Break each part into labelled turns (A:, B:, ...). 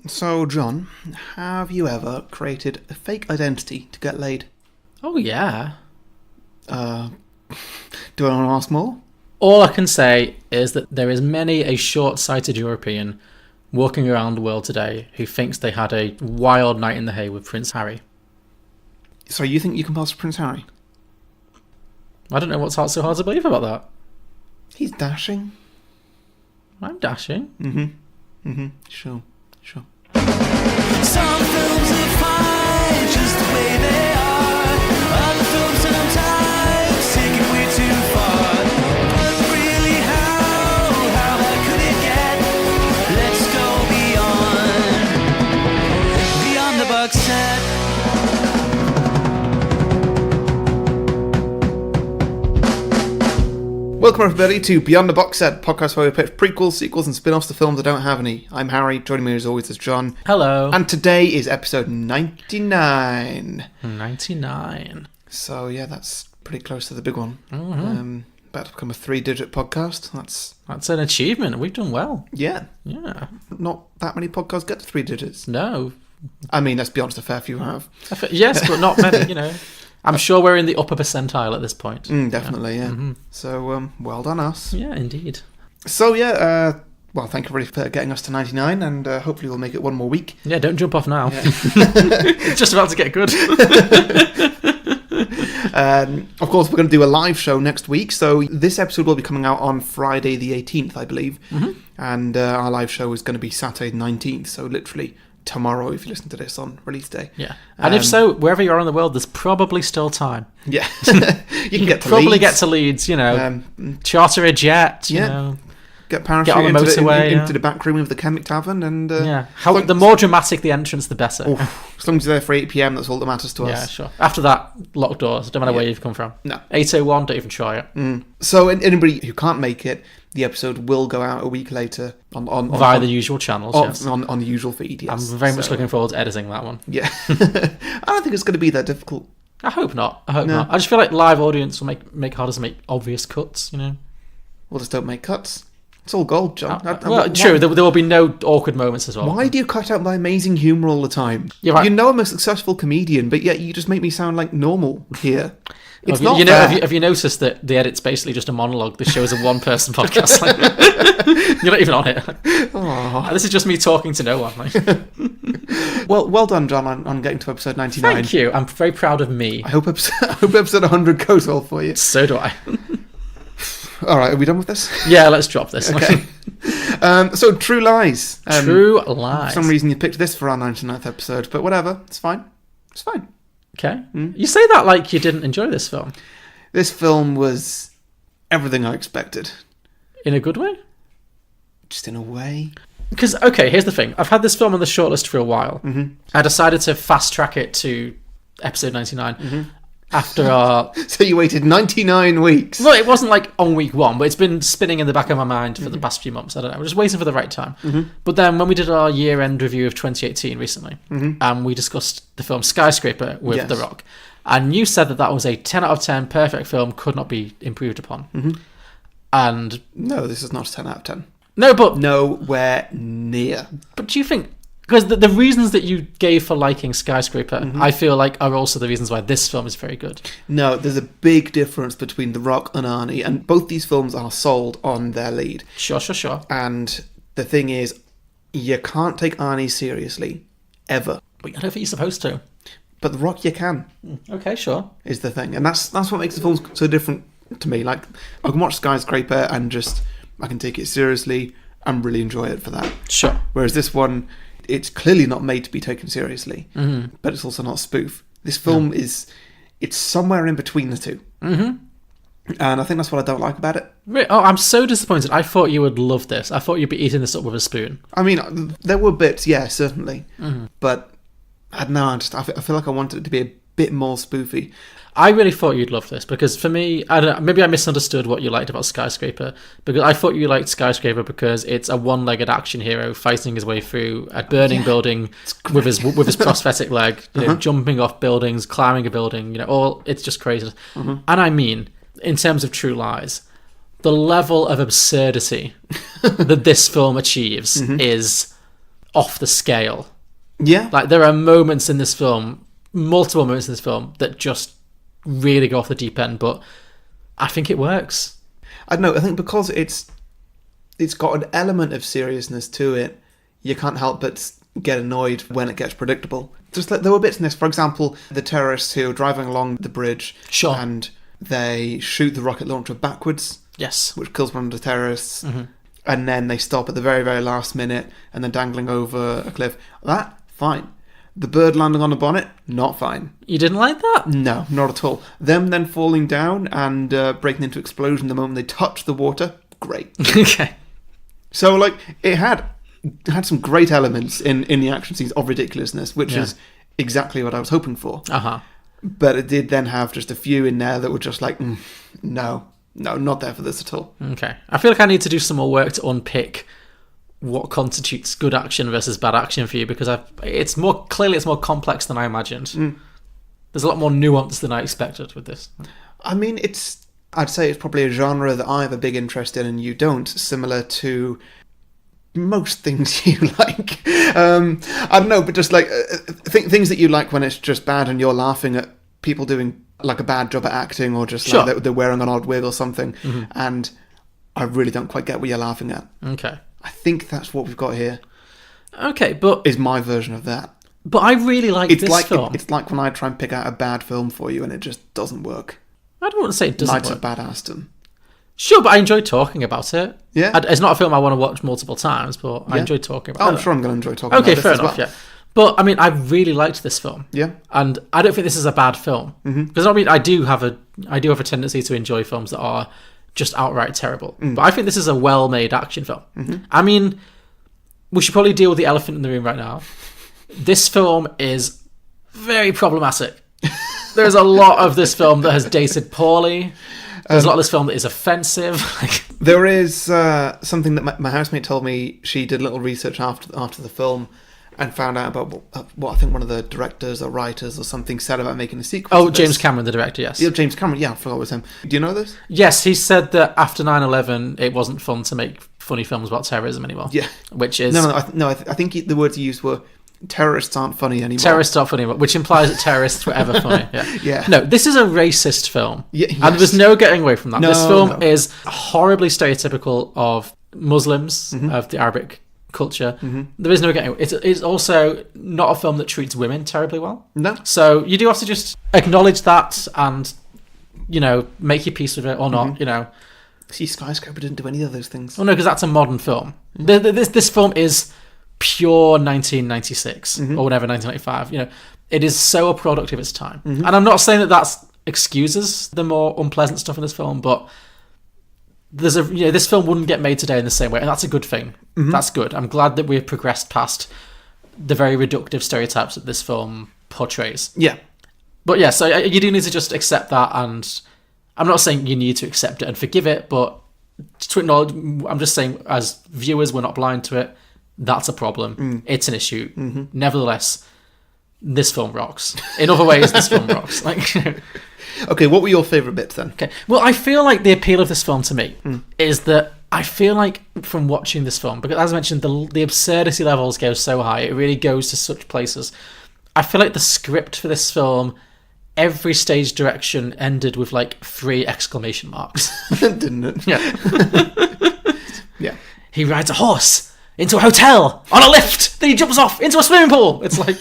A: So, John, have you ever created a fake identity to get laid?
B: Oh, yeah.
A: Do I want to ask more?
B: All I can say is that there is many a short-sighted European walking around the world today who thinks they had a wild night in the hay with Prince Harry.
A: So you think you can pass for Prince Harry?
B: I don't know what's so hard to believe about that.
A: He's dashing.
B: I'm dashing.
A: Sure.
C: Some films are fine just the way they are. Other films sometimes take it way too far. But really, how bad could it get? Let's go beyond the box set.
A: Welcome everybody to Beyond the Box Set, podcast where we pitch prequels, sequels and spin-offs to films that don't have any. I'm Harry, joining me as always is John.
B: Hello.
A: And today is episode 99.
B: 99.
A: So yeah, that's pretty close to the big one.
B: Mm-hmm.
A: About to become a 3-digit podcast.
B: That's an achievement. We've done well.
A: Yeah.
B: Not
A: that many podcasts get to 3 digits.
B: No.
A: I mean, let's be honest, a fair few have.
B: Yes, but not many, I'm sure we're in the upper percentile at this point.
A: Definitely, yeah.
B: Mm-hmm.
A: So, well done us.
B: Yeah, indeed.
A: So, yeah, well, thank you everybody for getting us to 99, and hopefully we'll make it one more week.
B: Yeah, don't jump off now.
A: Yeah.
B: It's just about to get good.
A: Of course, we're going to do a live show next week, so this episode will be coming out on Friday the 18th, I believe. Mm-hmm. And our live show is going to be Saturday the 19th, so literally tomorrow if you listen to this on release day.
B: Yeah. And if so, wherever you are in the world, there's probably still time.
A: Yeah. you can
B: probably get to Leeds, charter a jet,
A: get parachute
B: on the motorway,
A: into the back room of the Chemic Tavern and...
B: the more dramatic the entrance, the better.
A: As long as you're there for 8 PM, that's all that matters to us.
B: Yeah, sure. After that, lock doors. Don't matter where you've come from.
A: No.
B: 8:01, don't even try it.
A: So anybody who can't make it, the episode will go out a week later
B: via the usual channels, yes.
A: On the usual feed, yes.
B: I'm very much looking forward to editing that one.
A: Yeah. I don't think it's going to be that difficult.
B: I hope not. I just feel like live audience will make harder to make obvious cuts,
A: Well, just don't make cuts. It's all gold, John.
B: True. There will be no awkward moments as well.
A: Why do you cut out my amazing humour all the time?
B: You're right.
A: You know I'm a successful comedian, but yet you just make me sound like normal here. It's not
B: fair.
A: fair.
B: Have you noticed that the edit's basically just a monologue? This show is a one-person podcast. You're not even on it.
A: Aww.
B: This is just me talking to no one.
A: Well done, John, on getting to episode 99.
B: Thank you. I'm very proud of me.
A: I hope episode 100 goes well for you.
B: So do I.
A: All right, are we done with this?
B: Yeah, let's drop this.
A: Okay. So, True Lies.
B: True Lies.
A: For some reason you picked this for our 99th episode, but whatever. It's fine.
B: Okay. You say that like you didn't enjoy this film.
A: This film was everything I expected.
B: In a good way?
A: Just in a way.
B: Because, okay, here's the thing. I've had this film on the shortlist for a while. Mm-hmm. I decided to fast track it to episode 99 after our...
A: So you waited 99 weeks?
B: Well, it wasn't like on week one, but it's been spinning in the back of my mind for the past few months. I don't know. I'm just waiting for the right time. Mm-hmm. But then when we did our year-end review of 2018 recently, and we discussed the film Skyscraper with The Rock, and you said that was a 10 out of 10 perfect film, could not be improved upon. Mm-hmm. And...
A: No, this is not a 10 out of 10.
B: No, but...
A: Nowhere near.
B: But do you think... Because the reasons that you gave for liking Skyscraper, I feel like are also the reasons why this film is very good.
A: No, there's a big difference between The Rock and Arnie, and both these films are sold on their lead.
B: Sure.
A: And the thing is, you can't take Arnie seriously, ever.
B: But I don't think you're supposed to.
A: But The Rock you can.
B: Okay, sure.
A: Is the thing. And that's what makes the films so different to me. Like, I can watch Skyscraper and I can take it seriously and really enjoy it for that.
B: Sure.
A: Whereas this one... It's clearly not made to be taken seriously, but it's also not a spoof. This film it's somewhere in between the two. Mm-hmm. And I think that's what I don't like about it.
B: Oh, I'm so disappointed. I thought you would love this. I thought you'd be eating this up with a spoon.
A: I mean, there were bits, yeah, certainly. Mm-hmm. But I don't know, I feel like I wanted it to be a bit more spoofy.
B: I really thought you'd love this because for me, I don't know, maybe I misunderstood what you liked about Skyscraper, because I thought you liked Skyscraper because it's a one-legged action hero fighting his way through a burning building with his prosthetic leg, jumping off buildings, climbing a building, it's just crazy. Mm-hmm. And I mean, in terms of True Lies, the level of absurdity that this film achieves is off the scale.
A: Yeah.
B: Like, there are moments in this film, multiple moments in this film, that just really go off the deep end, but I think it works.
A: I don't know, I think because it's got an element of seriousness to it, you can't help but get annoyed when it gets predictable. Just like there were bits in this, for example, the terrorists who are driving along the bridge,
B: Sure.
A: and they shoot the rocket launcher backwards,
B: Yes.
A: which kills one of the terrorists, and then they stop at the very, very last minute, and then dangling over a cliff. That, fine. The bird landing on the bonnet, not fine.
B: You didn't like that?
A: No, not at all. Them then falling down and breaking into explosion the moment they touch the water, great.
B: Okay.
A: So, like, it had some great elements in the action scenes of ridiculousness, which is exactly what I was hoping for.
B: Uh-huh.
A: But it did then have just a few in there that were just like, no, not there for this at all.
B: Okay. I feel like I need to do some more work to unpick what constitutes good action versus bad action for you, because it's more complex than I imagined. There's a lot more nuance than I expected with this. I
A: mean, I'd say it's probably a genre that I have a big interest in and you don't, similar to most things you like. I don't know, but just like things that you like when it's just bad and you're laughing at people doing like a bad job at acting, or just like they're wearing an odd wig or something, and I really don't quite get what you're laughing at.
B: Okay.
A: I think that's what we've got here.
B: Okay, but
A: is my version of that.
B: But I really like this film.
A: It's like when I try and pick out a bad film for you and it just doesn't work.
B: I don't want to say it doesn't
A: Knights
B: work.
A: of Badassdom.
B: Sure, but I enjoy talking about it.
A: Yeah.
B: It's not a film I want to watch multiple times, but I enjoy talking about it.
A: I'm sure I'm going to enjoy talking about this
B: fair
A: as
B: enough,
A: well.
B: yeah. But, I mean, I really liked this film.
A: Yeah.
B: And I don't think this is a bad film. Because, I mean, I do have a tendency to enjoy films that are just outright terrible. But I think this is a well-made action film. I mean, we should probably deal with the elephant in the room right now. This film is very problematic. There's a lot of this film that has dated poorly. There's a lot of this film that is offensive.
A: There is something that my housemate told me. She did a little research after the film and found out about what I think one of the directors or writers or something said about making a sequel.
B: Oh, James Cameron, the director, yes.
A: Yeah, James Cameron, yeah, I forgot it was him. Do you know this?
B: Yes, he said that after 9/11, it wasn't fun to make funny films about terrorism anymore.
A: Yeah.
B: Which is...
A: No, I think the words he used were, terrorists aren't funny anymore.
B: Terrorists aren't funny anymore, which implies that terrorists were ever funny. Yeah.
A: Yeah.
B: No, this is a racist film.
A: Yeah, yes.
B: And there's no getting away from that.
A: No,
B: This film is horribly stereotypical of Muslims, of the Arabic culture. There is no getting away. It's also not a film that treats women terribly well.
A: No.
B: So you do have to just acknowledge that and, make your peace with it or not,
A: See, Skyscraper didn't do any of those things.
B: Well, no, because that's a modern film. This film is pure 1996 or whatever, 1995. It is so a product of its time. And I'm not saying that excuses the more unpleasant stuff in this film, but there's this film wouldn't get made today in the same way, and that's a good thing. That's good. I'm glad that we've progressed past the very reductive stereotypes that this film portrays.
A: Yeah.
B: But yeah, so you do need to just accept that, and I'm not saying you need to accept it and forgive it, but to acknowledge, I'm just saying as viewers, we're not blind to it. That's a problem. It's an issue. Nevertheless, this film rocks. In other ways, this film rocks.
A: Okay, what were your favourite bits then?
B: Okay, well, I feel like the appeal of this film to me is that I feel like from watching this film, because as I mentioned, the absurdity levels go so high, it really goes to such places. I feel like the script for this film, every stage direction ended with 3 exclamation marks.
A: Didn't it?
B: Yeah.
A: Yeah.
B: He rides a horse into a hotel on a lift, then he jumps off into a swimming pool. It's like...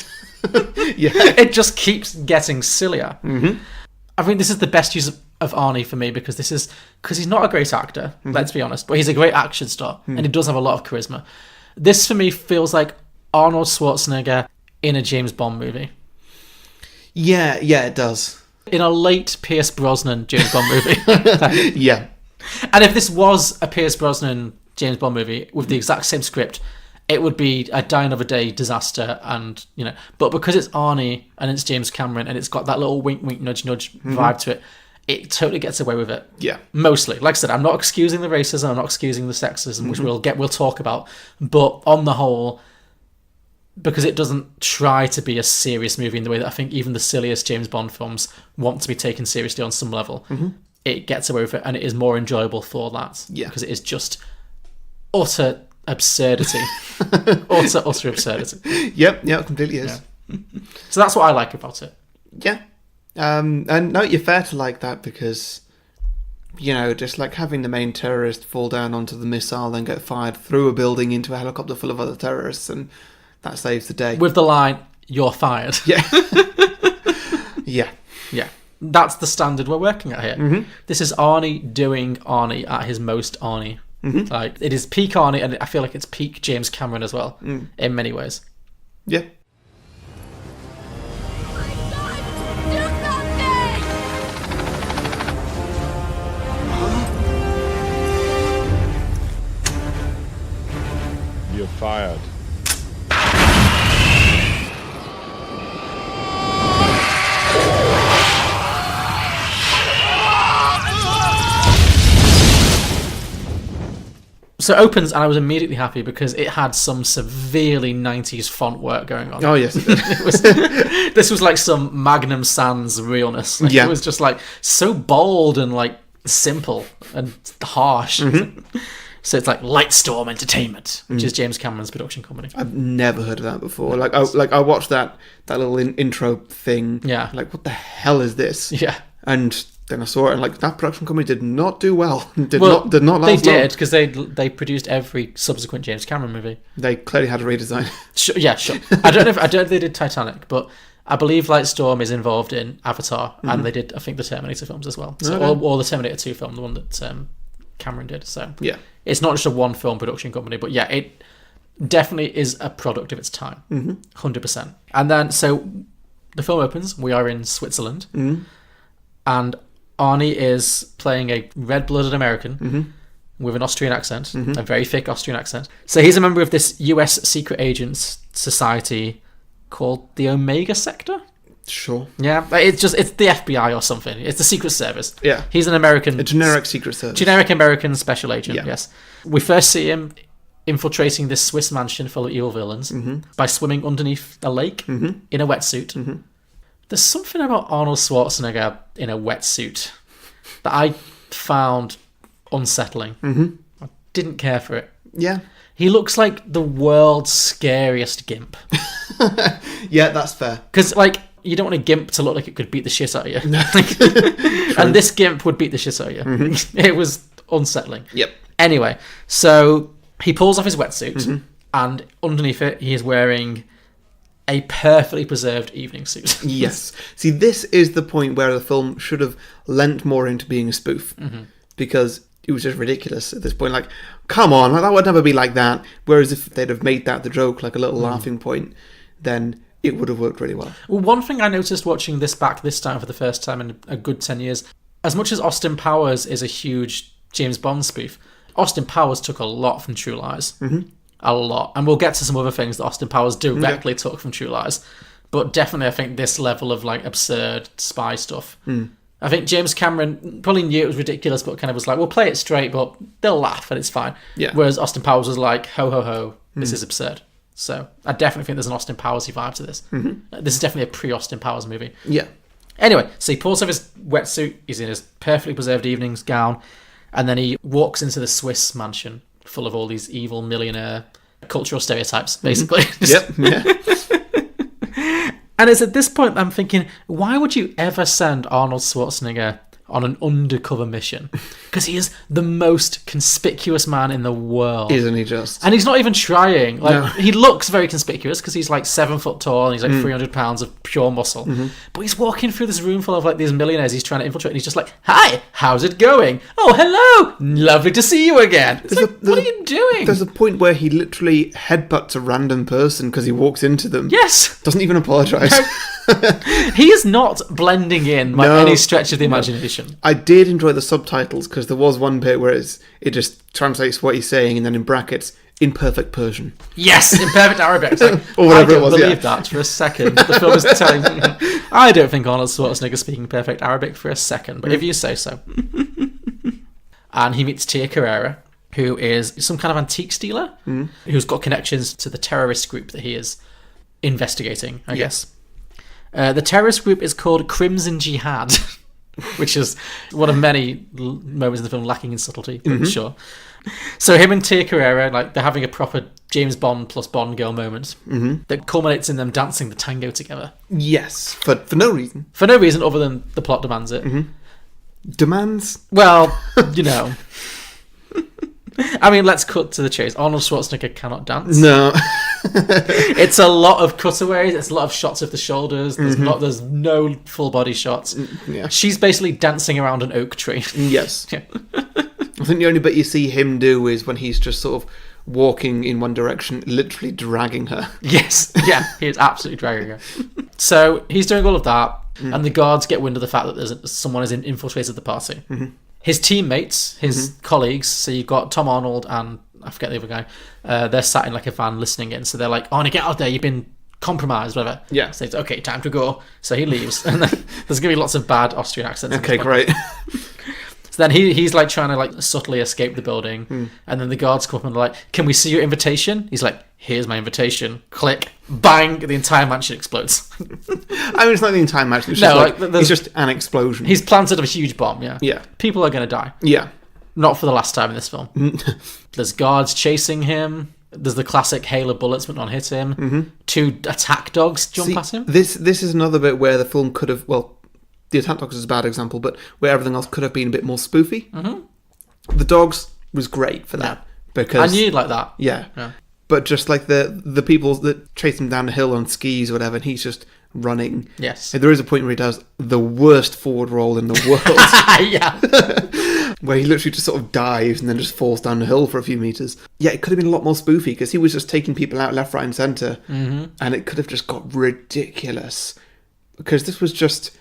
A: Yeah.
B: It just keeps getting sillier. I think this is the best use of Arnie for me, because he's not a great actor, let's be honest, but he's a great action star, and he does have a lot of charisma. This for me feels like Arnold Schwarzenegger in a James Bond movie.
A: Yeah, it does.
B: In a late Pierce Brosnan James Bond movie.
A: Yeah.
B: And if this was a Pierce Brosnan James Bond movie with the exact same script, it would be a Die Another Day disaster, and but because it's Arnie and it's James Cameron and it's got that little wink wink nudge nudge vibe to it, it totally gets away with it.
A: Yeah.
B: Mostly. Like I said, I'm not excusing the racism, I'm not excusing the sexism, which we'll talk about, but on the whole, because it doesn't try to be a serious movie in the way that I think even the silliest James Bond films want to be taken seriously on some level, it gets away with it, and it is more enjoyable for that.
A: Yeah.
B: Because it is just utter absurdity. utter absurdity.
A: Yep, it completely is.
B: So that's what I like about it.
A: Yeah. And no, you're fair to like that because, just like having the main terrorist fall down onto the missile, then get fired through a building into a helicopter full of other terrorists, and that saves the day.
B: With the line, "You're fired."
A: Yeah. Yeah.
B: Yeah. That's the standard we're working at here.
A: Mm-hmm.
B: This is Arnie doing Arnie at his most Arnie.
A: Mm-hmm.
B: Like, it is peak Arnie, and I feel like it's peak James Cameron as well, in many ways.
A: Yeah.
D: You're fired.
B: So it opens, and I was immediately happy because it had some severely 90s font work going on.
A: Oh, yes, it did.
B: This was like some Magnum Sans realness. Like,
A: Yeah.
B: It was just like so bold and like simple and harsh. So it's like Lightstorm Entertainment, which is James Cameron's production company.
A: I've never heard of that before. I watched that little intro thing.
B: Yeah.
A: Like, what the hell is this?
B: Yeah.
A: And then I saw it, and like that production company did not do well. Did
B: Well,
A: not last
B: they
A: long.
B: did because they produced every subsequent James Cameron movie.
A: They clearly had a redesign.
B: Sure, yeah, sure. I don't know if they did Titanic, but I believe Lightstorm is involved in Avatar, and they did, I think, the Terminator films as well. So,
A: Okay.
B: or the Terminator 2 film, the one that Cameron did. So
A: Yeah.
B: it's not just a one film production company, but yeah, it definitely is a product of its time, 100%. And then so the film opens. We are in Switzerland, and Arnie is playing a red-blooded American with an Austrian accent, a very thick Austrian accent. So he's a member of this US secret agents society called the Omega Sector.
A: Sure.
B: Yeah, it's the FBI or something. It's the Secret Service.
A: Yeah.
B: He's an American...
A: A generic secret service.
B: Generic American special agent,
A: Yeah.
B: yes. We first see him infiltrating this Swiss mansion full of evil villains by swimming underneath a lake in a wetsuit. There's something about Arnold Schwarzenegger in a wetsuit that I found unsettling. I didn't care for it.
A: Yeah.
B: He looks like the world's scariest gimp.
A: Yeah, that's fair.
B: Because, like, you don't want a gimp to look like it could beat the shit out of you. And this gimp would beat the shit out of you. It was unsettling.
A: Yep.
B: Anyway, so he pulls off his wetsuit, and underneath it, he is wearing a perfectly preserved evening suit.
A: Yes. See, this is the point where the film should have lent more into being a spoof. Because it was just ridiculous at this point. Like, come on, that would never be like that. Whereas if they'd have made that the joke, like a little laughing point, then it would have worked really well.
B: Well, one thing I noticed watching this back this time for the first time in a good 10 years, as much as Austin Powers is a huge James Bond spoof, Austin Powers took a lot from True Lies. A lot. And we'll get to some other things that Austin Powers directly took from True Lies. But definitely, I think this level of like absurd spy stuff. I think James Cameron probably knew it was ridiculous, but kind of was like, we'll play it straight, but they'll laugh and it's fine.
A: Yeah.
B: Whereas Austin Powers was like, ho, ho, ho, this is absurd. So I definitely think there's an Austin Powers-y vibe to this. This is definitely a pre-Austin Powers movie.
A: Yeah.
B: Anyway, so he pulls off his wetsuit, he's in his perfectly preserved evening's gown, and then he walks into the Swiss mansion full of all these evil millionaire cultural stereotypes, basically.
A: Yep. Yeah.
B: And it's at this point I'm thinking, why would you ever send Arnold Schwarzenegger on an undercover mission? Because he is the most conspicuous man in the world.
A: Isn't he just?
B: And he's not even trying. Like,
A: No.
B: he looks very conspicuous because he's like 7 foot tall and he's like 300 pounds of pure muscle. But he's walking through this room full of like these millionaires he's trying to infiltrate, and he's just like, "Hi, how's it going? Oh, hello, lovely to see you again." It's like, what are you doing?
A: There's a point where he literally headbutts a random person because he walks into them.
B: Yes,
A: Doesn't even apologise.
B: he is not blending in by
A: No.
B: any stretch of the imagination.
A: I did enjoy the subtitles because there was one bit where it just translates what he's saying, and then in brackets, in perfect Persian.
B: Yes, in perfect Arabic. It's like,
A: Or whatever
B: I
A: it
B: don't
A: was,
B: believe
A: yeah.
B: that for a second. The film is telling me. I don't think Arnold Schwarzenegger speaking perfect Arabic for a second, but if you say so. And he meets Tia Carrera, who is some kind of antiques dealer, who's got connections to the terrorist group that he is investigating, I guess. The terrorist group is called Crimson Jihad. which is one of many moments in the film lacking in subtlety, but sure. So him and Tia Carrere, like, they're having a proper James Bond plus Bond girl moment that culminates in them dancing the tango together.
A: Yes, for no reason.
B: For no reason other than the plot demands it.
A: Demands?
B: Well, you know. I mean, let's cut to the chase. Arnold Schwarzenegger cannot dance.
A: No.
B: It's a lot of cutaways. It's a lot of shots of the shoulders. There's no full body shots.
A: Yeah.
B: She's basically dancing around an oak tree.
A: Yes.
B: Yeah.
A: I think the only bit you see him do is when he's just sort of walking in one direction, literally dragging her.
B: Yes. Yeah, he is absolutely dragging her. So he's doing all of that, and the guards get wind of the fact that someone has infiltrated the party. His teammates, his colleagues, so you've got Tom Arnold and I forget the other guy, they're sat in like a van listening in, so they're like, Arnie, get out there, you've been compromised, whatever.
A: Yeah.
B: So it's okay, time to go. So he leaves, and then there's going to be lots of bad Austrian accents.
A: Okay, great.
B: So then he's like trying to like subtly escape the building, and then the guards come up and they're like, can we see your invitation? He's like, here's my invitation. Click, bang, the entire mansion explodes.
A: I mean, it's not the entire match. It's
B: No,
A: just it's just an explosion.
B: He's planted a huge bomb, yeah.
A: Yeah.
B: People are going to die.
A: Yeah.
B: Not for the last time in this film. There's guards chasing him. There's the classic hail of bullets but not hit him. 2 attack dogs jump at him.
A: This is another bit where the film could have, well, the attack dogs is a bad example, but where everything else could have been a bit more spoofy. The dogs was great for that. Because
B: I knew you'd like that.
A: Yeah. But just like the people that chase him down the hill on skis or whatever, and he's just running.
B: Yes.
A: And there is a point where he does the worst forward roll in the world.
B: Yeah.
A: Where he literally just sort of dives and then just falls down the hill for a few meters. Yeah, it could have been a lot more spoofy because he was just taking people out left, right and centre. And it could have just got ridiculous. Because this was just...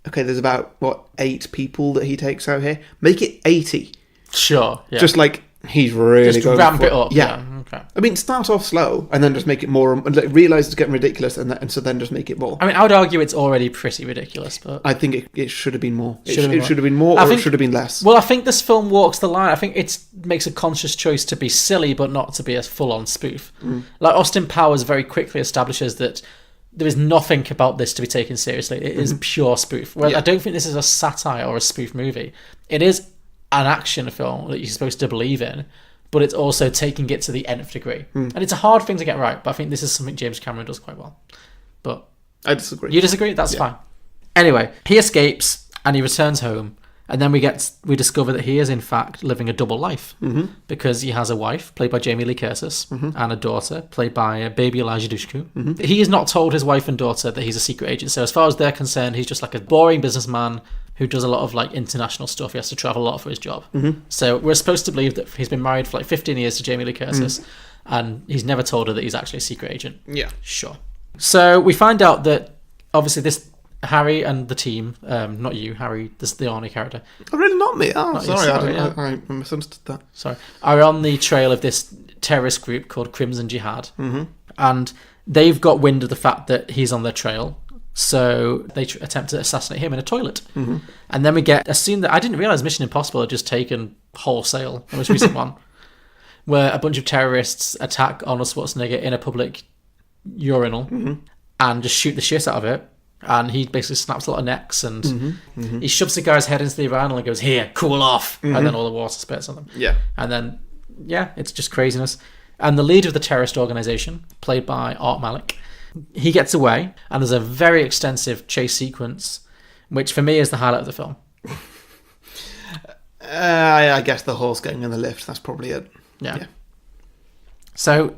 A: Okay, there's about, 8 people that he takes out here? Make it 80.
B: Sure, yeah.
A: Just like, he's really
B: Just
A: going
B: ramp
A: for
B: it up.
A: Yeah.
B: Okay.
A: I mean, start off slow and then just make it more... Like, realise it's getting ridiculous and so then just make it more.
B: I mean, I would argue it's already pretty ridiculous, but...
A: I think it should have been more. It
B: Should've
A: should
B: been
A: have been more,
B: I
A: or
B: think-
A: it should have been less.
B: Well, I think this film walks the line. I think it makes a conscious choice to be silly, but not to be a full-on spoof. Like, Austin Powers very quickly establishes that there is nothing about this to be taken seriously. It is pure spoof. Whereas I don't think this is a satire or a spoof movie. It is an action film that you're supposed to believe in, but it's also taking it to the nth degree. And it's a hard thing to get right, but I think this is something James Cameron does quite well. But
A: I disagree.
B: you disagree? That's fine. Anyway, he escapes and he returns home, and then we discover that he is in fact living a double life because he has a wife played by Jamie Lee Curtis and a daughter played by baby Elijah Dushku. He has not told his wife and daughter that he's a secret agent, so as far as they're concerned, he's just like a boring businessman who does a lot of like international stuff. He has to travel a lot for his job. So we're supposed to believe that he's been married for like 15 years to Jamie Lee Curtis and he's never told her that he's actually a secret agent.
A: Yeah.
B: Sure. So we find out that obviously this Harry and the team, not you, Harry, this is the Arnie character.
A: Oh, really? Not me? Oh,
B: Not you,
A: sorry.
B: sorry,
A: I misunderstood that.
B: Sorry, are on the trail of this terrorist group called Crimson Jihad, and they've got wind of the fact that he's on their trail, so they attempt to assassinate him in a toilet. And then we get a scene that I didn't realise Mission Impossible had just taken wholesale, the most recent one, where a bunch of terrorists attack Arnold Schwarzenegger in a public urinal and just shoot the shit out of it. And he basically snaps a lot of necks and he shoves the guy's head into the urinal and goes, here, cool off. And then all the water spits on them.
A: Yeah.
B: And then, yeah, it's just craziness. And the leader of the terrorist organisation, played by Art Malik, he gets away and there's a very extensive chase sequence, which for me is the highlight of the film.
A: I guess the horse getting in the lift, that's probably it.
B: Yeah. So...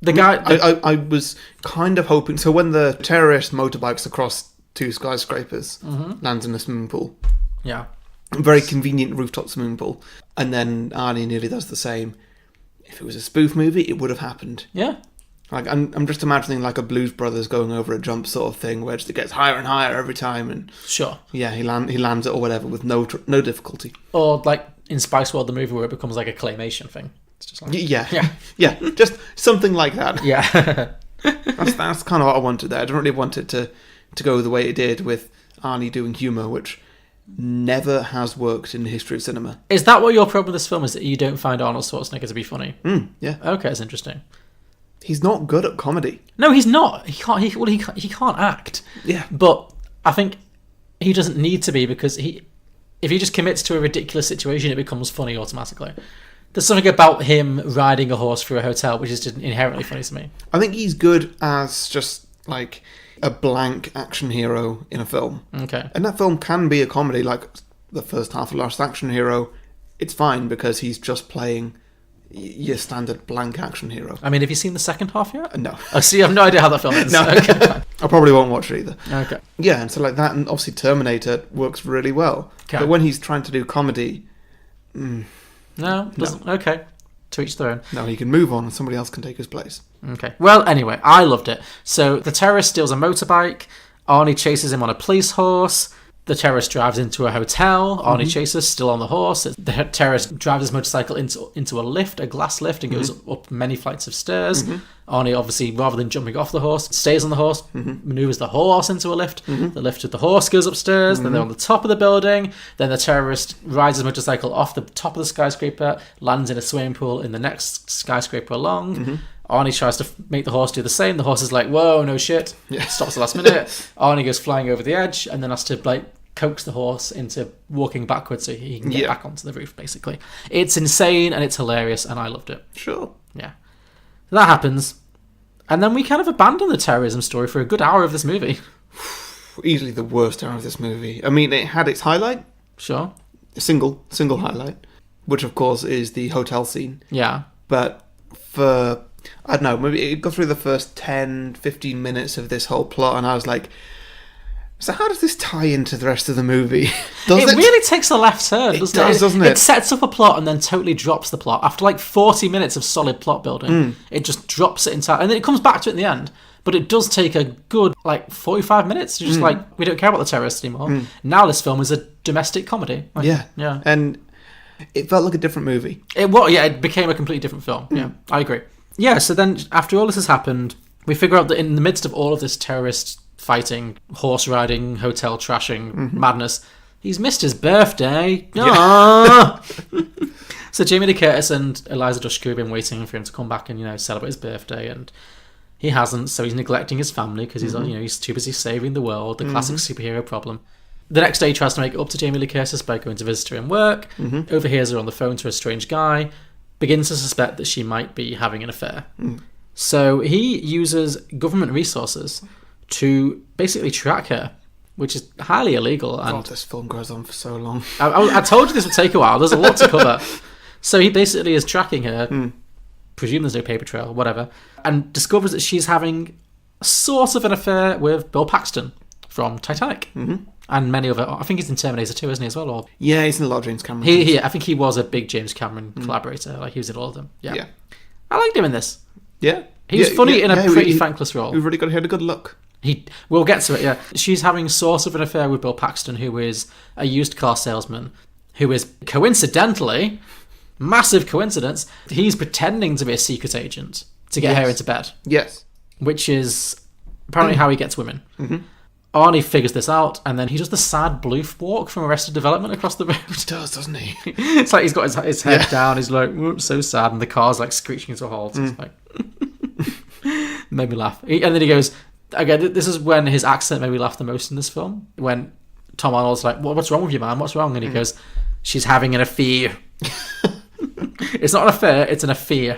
B: The guy...
A: I was kind of hoping... So when the terrorist motorbikes across 2 skyscrapers, lands in a swimming pool.
B: Yeah.
A: A very convenient rooftop swimming pool. And then Arnie nearly does the same. If it was a spoof movie, it would have happened.
B: Yeah.
A: Like I'm just imagining like a Blues Brothers going over a jump sort of thing where it gets higher and higher every time. And
B: Sure.
A: yeah, he lands it or whatever with no difficulty.
B: Or like in Spice World, the movie, where it becomes like a claymation thing. It's just like...
A: Yeah, just something like that.
B: Yeah.
A: That's kind of what I wanted there. I don't really want it to go the way it did with Arnie doing humour, which never has worked in the history of cinema.
B: Is that what your problem with this film is, that you don't find Arnold Schwarzenegger to be funny?
A: Yeah.
B: Okay, that's interesting.
A: He's not good at comedy.
B: No, he's not. He can't act.
A: Yeah.
B: But I think he doesn't need to be, because if he just commits to a ridiculous situation, it becomes funny automatically. There's something about him riding a horse through a hotel which is just inherently funny to me.
A: I think he's good as just like a blank action hero in a film.
B: Okay.
A: And that film can be a comedy, like the first half of Last Action Hero. It's fine because he's just playing your standard blank action hero.
B: I mean, have you seen the second half yet?
A: No.
B: I see. I have no idea how that film ends.
A: No.
B: Okay.
A: I probably won't watch it either.
B: Okay.
A: Yeah, and so like that, and obviously Terminator works really well.
B: Okay.
A: But when he's trying to do comedy,
B: No, doesn't. Okay. To each their own.
A: no, he can move on and somebody else can take his place.
B: Okay. Well, anyway, I loved it. So the terrorist steals a motorbike. Arnie chases him on a police horse. The terrorist drives into a hotel. Arnie chases, still on the horse. The terrorist drives his motorcycle into a lift, a glass lift, and goes up many flights of stairs. Arnie, obviously, rather than jumping off the horse, stays on the horse, maneuvers the horse into a lift. The lift with the horse goes upstairs. Then they're on the top of the building. Then the terrorist rides his motorcycle off the top of the skyscraper, lands in a swimming pool in the next skyscraper along. Arnie tries to make the horse do the same. The horse is like, whoa, no shit.
A: Yeah.
B: Stops at the last minute. Arnie goes flying over the edge and then has to like coax the horse into walking backwards so he can get back onto the roof, basically. It's insane and it's hilarious and I loved it.
A: Sure.
B: Yeah. So that happens. And then we kind of abandon the terrorism story for a good hour of this movie.
A: Easily the worst hour of this movie. I mean, it had its highlight,
B: Sure.
A: a single highlight, which of course is the hotel scene.
B: Yeah.
A: But for, I don't know, maybe it got through the first 10, 15 minutes of this whole plot and I was like, so how does this tie into the rest of the movie?
B: It really takes a left turn, doesn't it?
A: Doesn't it?
B: It sets up a plot and then totally drops the plot. After like 40 minutes of solid plot building, it just drops it entirely. And then it comes back to it in the end. But it does take a good, like, 45 minutes. You're just like, we don't care about the terrorists anymore. Now this film is a domestic comedy. Like,
A: yeah. And it felt like a different movie.
B: It became a completely different film. Yeah, I agree. Yeah, so then after all this has happened, we figure out that in the midst of all of this terrorist fighting, horse riding, hotel trashing madness, he's missed his birthday. So Jamie Lee Curtis and Eliza Dushku have been waiting for him to come back and celebrate his birthday, and he hasn't. So he's neglecting his family because he's too busy saving the world. The classic superhero problem. The next day he tries to make it up to Jamie Lee Curtis by going to visit her in work. Overhears her on the phone to a strange guy. Begins to suspect that she might be having an affair. So he uses government resources to basically track her, which is highly illegal. And
A: God, this film goes on for so long.
B: I told you this would take a while. There's a lot to cover. So he basically is tracking her, presume there's no paper trail, whatever, and discovers that she's having sort of an affair with Bill Paxton from Titanic. And many other... I think he's in Terminator 2, isn't he, as well? Or
A: Yeah, he's in a lot of James Cameron.
B: I think he was a big James Cameron collaborator. Like, he was in all of them. Yeah.
A: Yeah.
B: I liked him in this.
A: Yeah.
B: He was funny in a pretty thankless role.
A: We've really got to hear a good look.
B: We'll get to it, yeah. She's having sort of an affair with Bill Paxton, who is a used car salesman, who is coincidentally, massive coincidence, he's pretending to be a secret agent to get her into bed.
A: Yes.
B: Which is apparently how he gets women. Arnie figures this out, and then he does the sad bloof walk from Arrested Development across the road.
A: He does, doesn't he?
B: It's like he's got his head down, he's like, whoops, so sad, and the car's like screeching to a halt. It's like... made me laugh. And then he goes... Again, this is when his accent made me laugh the most in this film. When Tom Arnold's like, what's wrong with you, man? What's wrong? And he goes, she's having an affair. It's not an affair, it's an affair.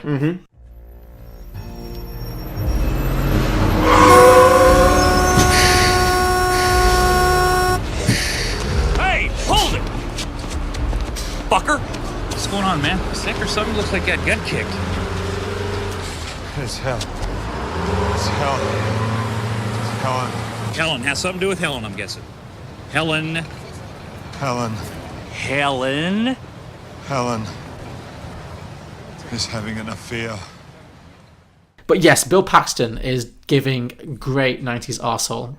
D: Hey, hold it! Fucker! What's going on, man? Sick or something? Looks like got gut kicked.
E: It's hell. It's hell. Helen.
D: Helen has something to do with Helen, I'm guessing. Helen.
E: Helen is having an affair.
B: But yes, Bill Paxton is giving great 90s arsehole.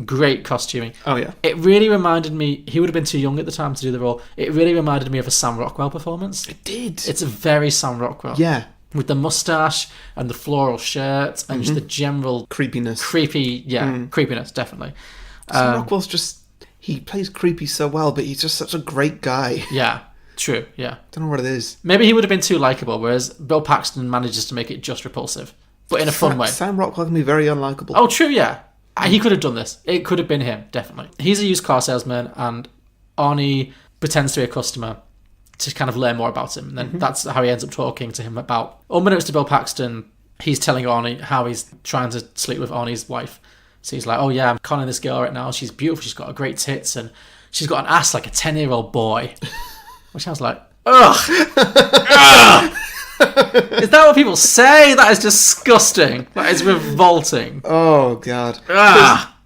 B: Great costuming.
A: Oh, yeah.
B: It really reminded me... He would have been too young at the time to do the role. It really reminded me of a Sam Rockwell performance.
A: It did.
B: It's a very Sam Rockwell.
A: Yeah.
B: With the mustache and the floral shirt and just the general...
A: Creepiness.
B: Creepiness, definitely.
A: Sam Rockwell's just... He plays creepy so well, but he's just such a great guy.
B: Yeah, true, yeah.
A: Don't know what it is.
B: Maybe he would have been too likeable, whereas Bill Paxton manages to make it just repulsive, but in a fun way.
A: Sam Rockwell can be very unlikable.
B: Oh, true, yeah. He could have done this. It could have been him, definitely. He's a used car salesman, and Arnie pretends to be a customer to kind of learn more about him. And then that's how he ends up talking to him about... Unbeknownst to Bill Paxton, he's telling Arnie how he's trying to sleep with Arnie's wife. So he's like, oh yeah, I'm conning this girl right now. She's beautiful. She's got great tits, and she's got an ass like a 10-year-old boy. Which I was like, ugh! Ugh! Is that what people say? That is disgusting. That is revolting.
A: Oh, God.
B: Ah,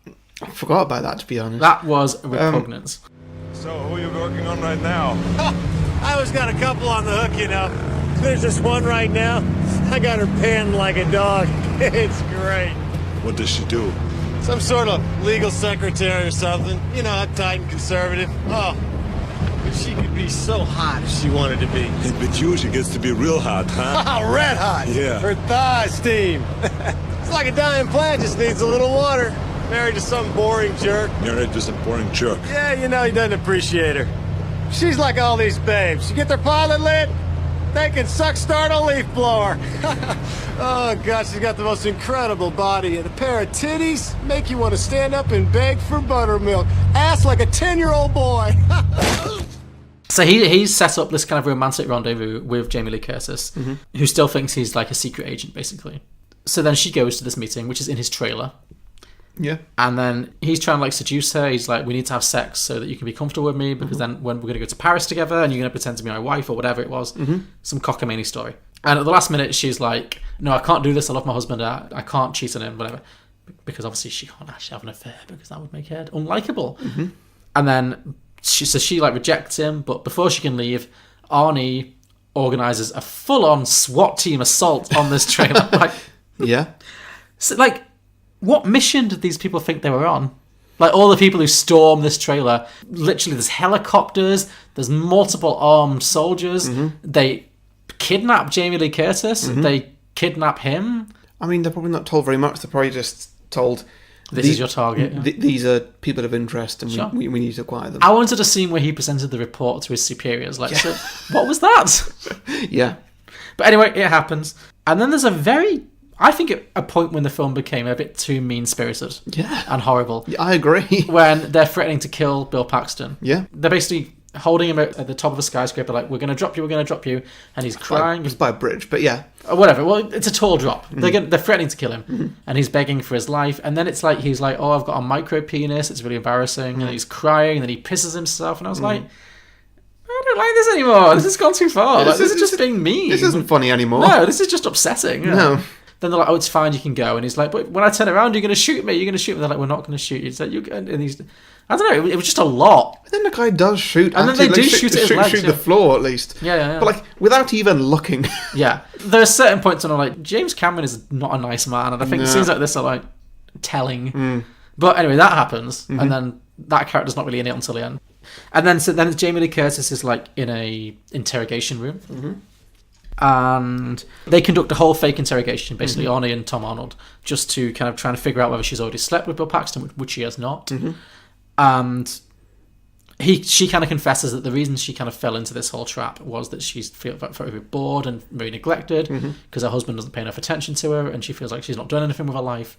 A: I forgot about that, to be honest.
B: that was repugnance.
E: So, who are you working on right now?
F: I always got a couple on the hook, you know. There's this one right now. I got her pinned like a dog. It's great.
E: What does she do?
F: Some sort of legal secretary or something. You know, uptight and conservative. Oh, but she could be so hot if she wanted to be.
E: And with you, she gets to be real hot, huh?
F: Oh, red hot.
E: Yeah.
F: Her thigh steam. It's like a dying plant, just needs a little water. Married to some boring jerk.
E: Married to some boring jerk.
F: Yeah, you know, he doesn't appreciate her. She's like all these babes. You get their pilot lit, they can suck start a leaf blower. Oh, God, she's got the most incredible body, and a pair of titties make you want to stand up and beg for buttermilk. Ass like a 10-year-old boy.
B: So he's set up this kind of romantic rendezvous with Jamie Lee Curtis, who still thinks he's like a secret agent, basically. So then she goes to this meeting, which is in his trailer.
A: Yeah.
B: And then he's trying to like seduce her. He's like, we need to have sex so that you can be comfortable with me, because then when we're going to go to Paris together and you're going to pretend to be my wife or whatever it was. Some cockamamie story. And at the last minute, she's like, no, I can't do this. I love my husband. I can't cheat on him, whatever. Because obviously she can't actually have an affair, because that would make her unlikable. And then she like rejects him. But before she can leave, Arnie organises a full-on SWAT team assault on this trailer. Like,
A: Yeah.
B: so, like, what mission did these people think they were on? Like, all the people who storm this trailer, literally there's helicopters, there's multiple armed soldiers, they kidnap Jamie Lee Curtis, they kidnap him.
A: I mean, they're probably not told very much. They're probably just told...
B: This is your target.
A: These are people of interest, and
B: Sure.
A: we need to acquire them.
B: I wanted a scene where he presented the report to his superiors. Like, so, what was that?
A: Yeah.
B: But anyway, it happens. And then there's I think at a point when the film became a bit too mean-spirited and horrible.
A: Yeah, I agree.
B: When they're threatening to kill Bill Paxton.
A: Yeah.
B: They're basically holding him at the top of a skyscraper, like, we're going to drop you, and he's crying.
A: It's by a bridge, but yeah.
B: Or whatever. Well, it's a tall drop. They're threatening to kill him, and he's begging for his life. And then it's like he's like, "Oh, I've got a micro penis. It's really embarrassing." And he's crying, and then he pisses himself. And I was like, I don't like this anymore. This has gone too far. This is just being mean.
A: This isn't funny anymore.
B: No, this is just upsetting. Yeah.
A: No.
B: Then they're like, "Oh, it's fine. You can go." And he's like, "But when I turn around, you're going to shoot me. You're going to shoot me." They're like, "We're not going to shoot you." It's like, and he's, I don't know. It was just a lot.
A: And then the guy does shoot.
B: And then they do shoot at his legs,
A: shoot the floor at least.
B: Yeah.
A: But like without even looking.
B: Yeah. There are certain points when I'm like, James Cameron is not a nice man, and I think scenes like this are like telling. But anyway, that happens, and then that character's not really in it until the end. And then Jamie Lee Curtis is like in a interrogation room. And they conduct a whole fake interrogation, basically Arnie and Tom Arnold, just to kind of trying to figure out whether she's already slept with Bill Paxton, which she has not. And she kind of confesses that the reason she kind of fell into this whole trap was that she's very bored and very neglected because her husband doesn't pay enough attention to her, and she feels like she's not done anything with her life.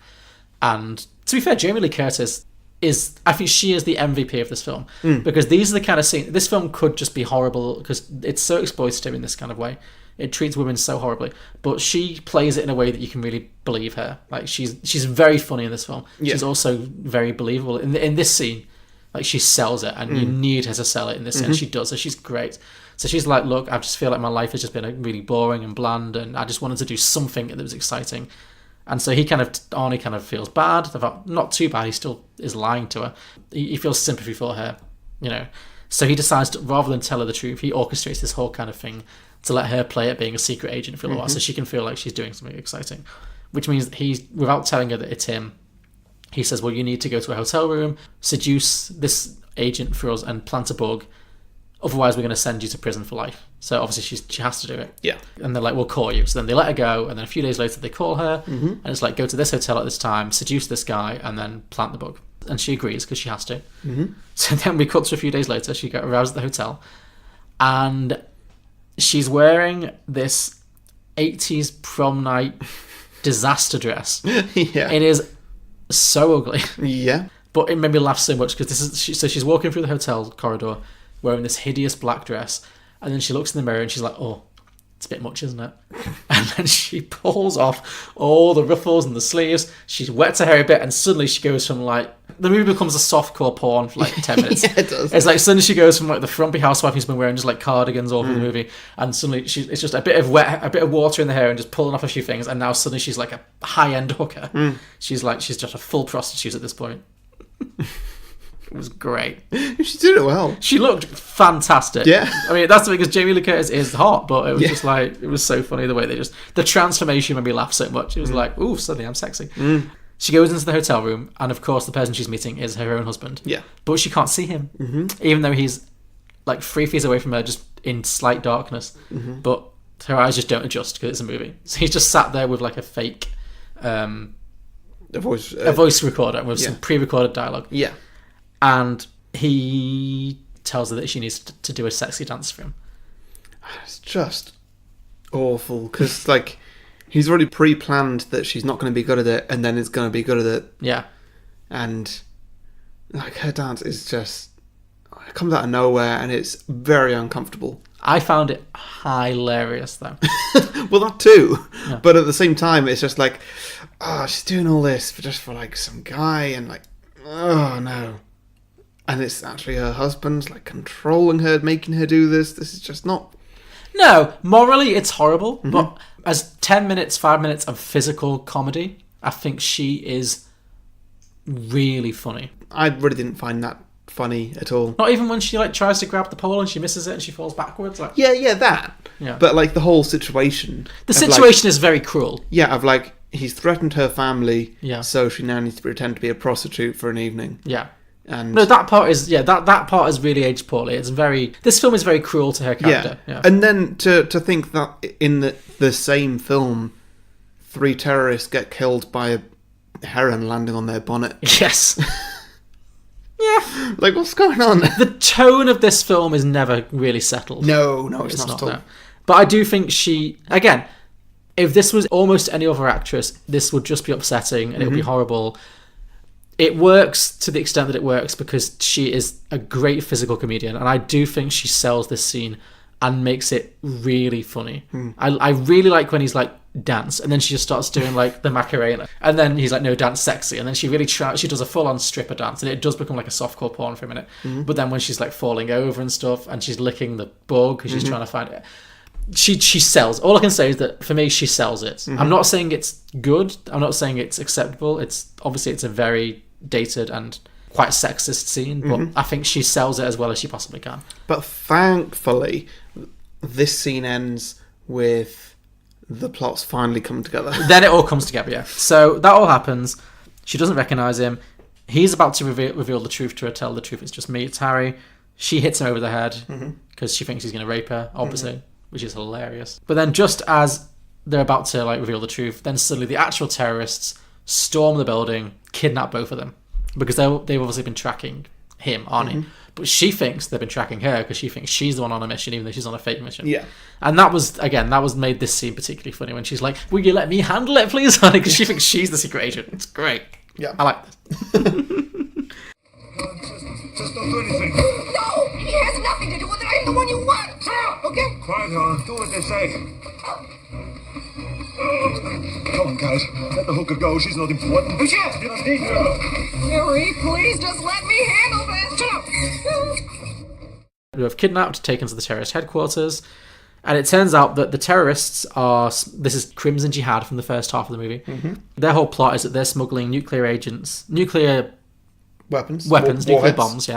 B: And to be fair, Jamie Lee Curtis I think she is the MVP of this film, because these are the kind of scenes. This film could just be horrible because it's so exploitative in this kind of way. It treats women so horribly, but she plays it in a way that you can really believe her. Like she's very funny in this film.
A: Yeah.
B: She's also very believable in this scene. Like she sells it, and you need her to sell it in this scene. She does, so she's great. So she's like, "Look, I just feel like my life has just been really boring and bland, and I just wanted to do something that was exciting." And so Arnie kind of feels bad. Not too bad. He still is lying to her. He feels sympathy for her, you know. So he decides to, rather than tell her the truth, he orchestrates this whole kind of thing to let her play at being a secret agent for a little while, so she can feel like she's doing something exciting. Which means without telling her that it's him, he says, "Well, you need to go to a hotel room, seduce this agent for us, and plant a bug. Otherwise, we're going to send you to prison for life." So obviously she has to do it.
A: Yeah.
B: And they're like, "We'll call you." So then they let her go, and then a few days later they call her, and it's like, "Go to this hotel at this time, seduce this guy, and then plant the bug." And she agrees because she has to. So then we cut to a few days later. She arrives at the hotel, and she's wearing this 80s prom night disaster dress.
A: Yeah.
B: It is so ugly.
A: Yeah.
B: But it made me laugh so much because so she's walking through the hotel corridor wearing this hideous black dress, and then she looks in the mirror and she's like, oh, it's a bit much, isn't it? And then she pulls off all the ruffles and the sleeves. She wets her hair a bit, and suddenly she goes from like, the movie becomes a softcore porn for like 10 minutes.
A: Yeah, it does.
B: It's like suddenly she goes from like the frumpy housewife who's been wearing just like cardigans all through the movie, and suddenly it's just a bit of water in the hair and just pulling off a few things, and now suddenly she's like a high-end hooker. She's just a full prostitute at this point. It was great.
A: She did it well.
B: She looked fantastic.
A: Yeah.
B: I mean, that's because Jamie Lee Curtis is hot, but it was just like, it was so funny the way the transformation made me laugh so much. It was like, ooh, suddenly I'm sexy. She goes into the hotel room, and of course the person she's meeting is her own husband.
A: Yeah.
B: But she can't see him, even though he's like 3 feet away from her, just in slight darkness. But her eyes just don't adjust because it's a movie. So he's just sat there with like a fake
A: A voice.
B: a voice recorder with some pre-recorded dialogue.
A: Yeah.
B: And he tells her that she needs to do a sexy dance for him.
A: It's just awful because like he's already pre-planned that she's not going to be good at it, and then it's going to be good at it.
B: Yeah.
A: And like her dance is just, it comes out of nowhere, and it's very uncomfortable.
B: I found it hilarious though.
A: Well, that too, but at the same time, it's just like, oh, she's doing all this for like some guy, and like, oh no. And it's actually her husband, like, controlling her, making her do this. This is just not...
B: No, morally it's horrible, but as 5 minutes of physical comedy, I think she is really funny.
A: I really didn't find that funny at all.
B: Not even when she, like, tries to grab the pole and she misses it and she falls backwards. Like,
A: Yeah, that.
B: Yeah.
A: But, like, the whole situation...
B: the situation is very cruel.
A: Yeah, of, like, he's threatened her family,
B: Yeah.
A: so she now needs to pretend to be a prostitute for an evening.
B: Yeah.
A: And
B: No, that part is that part has really aged poorly. It's very this film is very cruel to her character. Yeah.
A: And then to think that in the same film, 3 terrorists get killed by a heron landing on their bonnet.
B: Yes. Yeah.
A: Like, what's going on?
B: The tone of this film is never really settled.
A: No, it's not at all.
B: no. But I do think she again, if this was almost any other actress, this would just be upsetting and it would be horrible. It works to the extent that it works because she is a great physical comedian, and I do think she sells this scene and makes it really funny. I really like when he's like, dance, and then she just starts doing like the Macarena, and then he's like, no, dance sexy, and then she really she does a full-on stripper dance, and it does become like a softcore porn for a minute. But then when she's like falling over and stuff, and she's licking the bug because she's trying to find it, she sells. All I can say is that for me, she sells it. I'm not saying it's good. I'm not saying it's acceptable. It's a very dated and quite sexist scene, but I think she sells it as well as she possibly can.
A: But thankfully, this scene ends with the plots finally coming together.
B: Then it all comes together, yeah. So that all happens. She doesn't recognise him. He's about to reveal the truth to her, tell the truth, it's just me, it's Harry. She hits him over the head because she thinks he's going to rape her, obviously, which is hilarious. But then just as they're about to like reveal the truth, then suddenly the actual terrorists storm the building, kidnap both of them, because they've obviously been tracking him, Arnie. But she thinks they've been tracking her because she thinks she's the one on a mission, even though she's on a fake mission.
A: Yeah.
B: And that was made this scene particularly funny when she's like, will you let me handle it, please, honey? Because she thinks she's the secret agent. It's great.
A: Yeah.
B: I like this.
E: Just don't do anything.
G: No! He has nothing to do with it. I'm the one you want! Okay?
E: Quiet on. Do what they say. Come on, guys. Let the hooker go. She's not important.
G: Harry, please just let me handle this! Shut up!
B: We have kidnapped, taken to the terrorist headquarters, and it turns out that the terrorists are... This is Crimson Jihad from the first half of the movie. Their whole plot is that they're smuggling nuclear
A: Weapons,
B: nuclear
A: warheads.
B: bombs,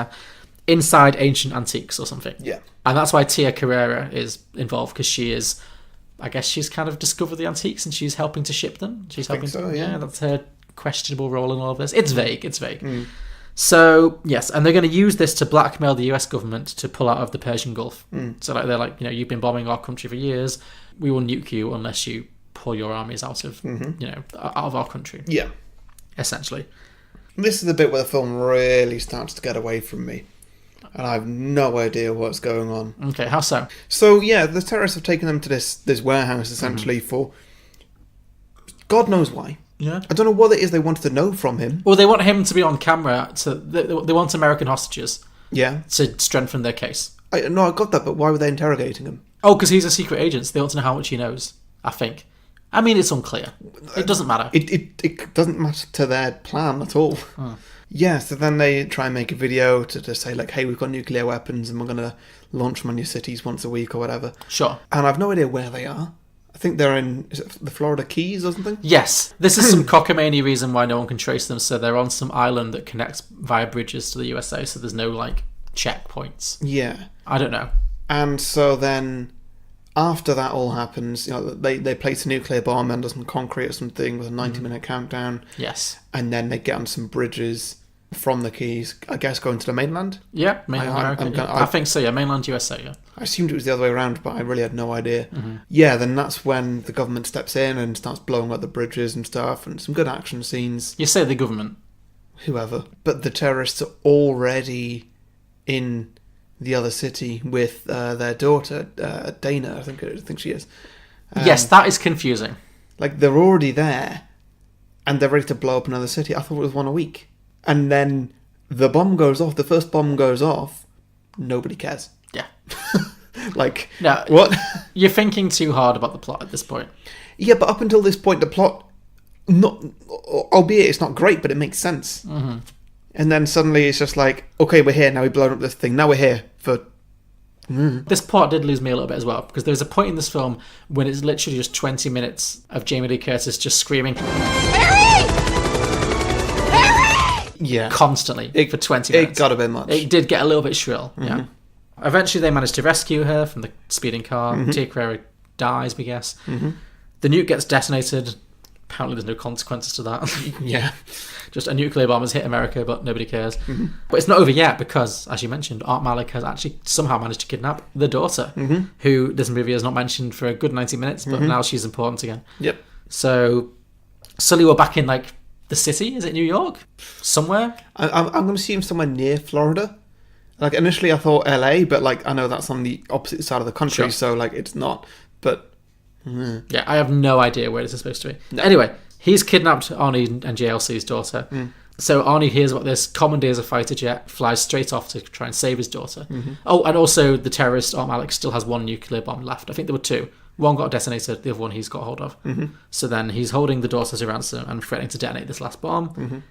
B: inside ancient antiques or something.
A: Yeah.
B: And that's why Tia Carrera is involved, because she is... I guess she's kind of discovered the antiques and she's helping to ship them. She's helping
A: so, yeah.
B: that's her questionable role in all of this. It's vague. So, yes, and they're going to use this to blackmail the US government to pull out of the Persian Gulf. So they're like, you've been bombing our country for years. We will nuke you unless you pull your armies out of, out of our country.
A: Yeah.
B: Essentially.
A: This is the bit where the film really starts to get away from me. And I have no idea what's going on.
B: Okay, how so?
A: So, yeah, the terrorists have taken them to this warehouse, essentially, for God knows why.
B: Yeah.
A: I don't know what it is they wanted to know from him.
B: Well, they want him to be on camera. They want American hostages
A: Yeah.
B: to strengthen their case.
A: I got that, but why were they interrogating him?
B: Oh, because he's a secret agent. So they want to know how much he knows, I think. I mean, it's unclear. It doesn't matter.
A: It doesn't matter to their plan at all. Yeah, so then they try and make a video to say, like, hey, we've got nuclear weapons and we're going to launch them on your cities once a week or whatever.
B: Sure.
A: And I've no idea where they are. I think they're in, is it the Florida Keys or something?
B: Yes. This is some cockamamie reason why no one can trace them. So they're on some island that connects via bridges to the USA. So there's no, like, checkpoints.
A: Yeah.
B: I don't know.
A: And so then, after that all happens, they place a nuclear bomb under some concrete or something with a 90-minute countdown.
B: Yes.
A: And then they get on some bridges from the Keys, I guess, going to the mainland.
B: Yeah, mainland America. I think so, yeah. Mainland USA, yeah.
A: I assumed it was the other way around, but I really had no idea. Yeah, then that's when the government steps in and starts blowing up the bridges and stuff, and some good action scenes.
B: You say the government.
A: Whoever. But the terrorists are already in the other city with their daughter, Dana, I think she is.
B: Yes, that is confusing.
A: Like, they're already there, and they're ready to blow up another city. I thought it was one a week. And then the bomb goes off, the first bomb goes off, nobody cares.
B: Yeah.
A: Like,
B: No,
A: what?
B: You're thinking too hard about the plot at this point.
A: Yeah, but up until this point, the plot, not, albeit it's not great, but it makes sense. And then suddenly it's just like, okay, we're here, now we've blown up this thing, now we're here for...
B: This plot did lose me a little bit as well, because there's a point in this film when it's literally just 20 minutes of Jamie Lee Curtis just screaming
A: Yeah.
B: constantly for 20 minutes.
A: It got a bit much.
B: It did get a little bit shrill, yeah. Eventually they managed to rescue her from the speeding car. Tia Carrere dies, we guess. The nuke gets detonated. Apparently there's no consequences to that.
A: Yeah.
B: Just a nuclear bomb has hit America, but nobody cares. But it's not over yet because, as you mentioned, Art Malik has actually somehow managed to kidnap the daughter, who this movie has not mentioned for a good 90 minutes, but now she's important again.
A: Yep.
B: So, suddenly we're back in, like, the city. Is it New York? Somewhere?
A: I'm going to assume somewhere near Florida. Like, initially I thought LA, but, like, I know that's on the opposite side of the country,
B: Sure.
A: so, like, it's not. But...
B: Yeah, I have no idea where this is supposed to be. No. Anyway, he's kidnapped Arnie and JLC's daughter. So Arnie hears about this, commandeers a fighter jet, flies straight off to try and save his daughter. Oh, and also the terrorist, Art Malik, still has one nuclear bomb left. I think there were two. One got detonated, the other one he's got hold of. So then he's holding the daughter to ransom and threatening to detonate this last bomb.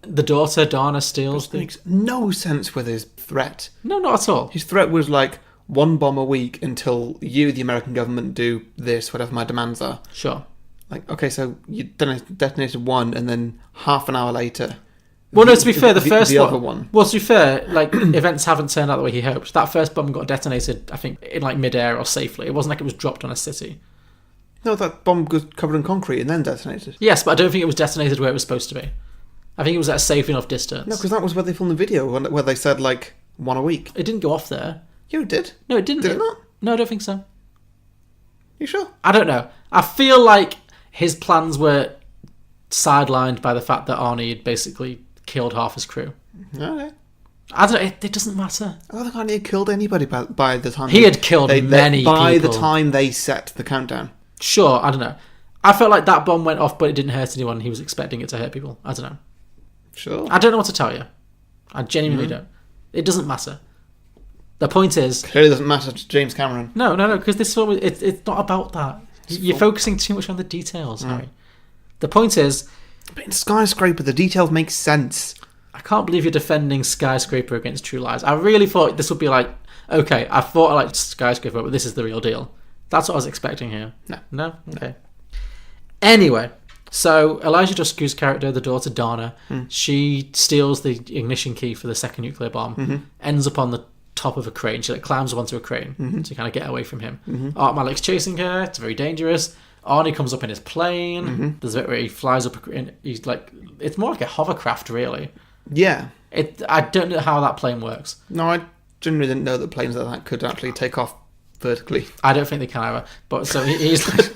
B: The daughter, Dana, steals
A: It makes no sense with his threat.
B: No, not at all.
A: His threat was, like, one bomb a week until you, the American government, do this, whatever my demands are.
B: Sure.
A: Like, okay, so you detonated one, and then half an hour later...
B: Well, no, to be fair, the first
A: the
B: one...
A: other one.
B: Well, to be fair, like, events haven't turned out the way he hoped. That first bomb got detonated, I think, in, like, mid-air or safely. It wasn't like it was dropped on a city.
A: No, that bomb was covered in concrete and then detonated.
B: Yes, but I don't think it was detonated where it was supposed to be. I think it was at a safe enough distance.
A: No, because that was where they filmed the video, where they said, like, one a week.
B: It didn't go off there.
A: Yeah, it did.
B: No, it didn't.
A: Did it not?
B: No, I don't think so.
A: You sure?
B: I don't know. I feel like his plans were sidelined by the fact that Arnie had basically killed half his crew.
A: Okay.
B: I don't know. It doesn't matter.
A: I don't think he had killed anybody by the time...
B: He had killed many
A: by
B: people.
A: the time they set the countdown.
B: Sure, I don't know. I felt like that bomb went off, but it didn't hurt anyone. He was expecting it to hurt people. I don't know.
A: Sure.
B: I don't know what to tell you. I genuinely don't. It doesn't matter. The point is...
A: Clearly doesn't matter to James Cameron.
B: No, because this film, it's not about that. You're focusing too much on the details, Harry. The point is...
A: But in Skyscraper, the details make sense.
B: I can't believe you're defending Skyscraper against True Lies. I really thought this would be like, okay, I thought I liked Skyscraper, but this is the real deal. That's what I was expecting here. No? Okay. Anyway, so Elijah Dushku's character, the daughter Dana, she steals the ignition key for the second nuclear bomb, ends up on the top of a crane. She climbs up onto a crane to kind of get away from him. Art Malik's chasing her. It's very dangerous. Arnie comes up in his plane. There's a bit where he flies up. He's like, it's more like a hovercraft, really.
A: Yeah.
B: I don't know how that plane works.
A: No, I genuinely didn't know that planes like that could actually take off vertically.
B: I don't think they can either. But so he's like,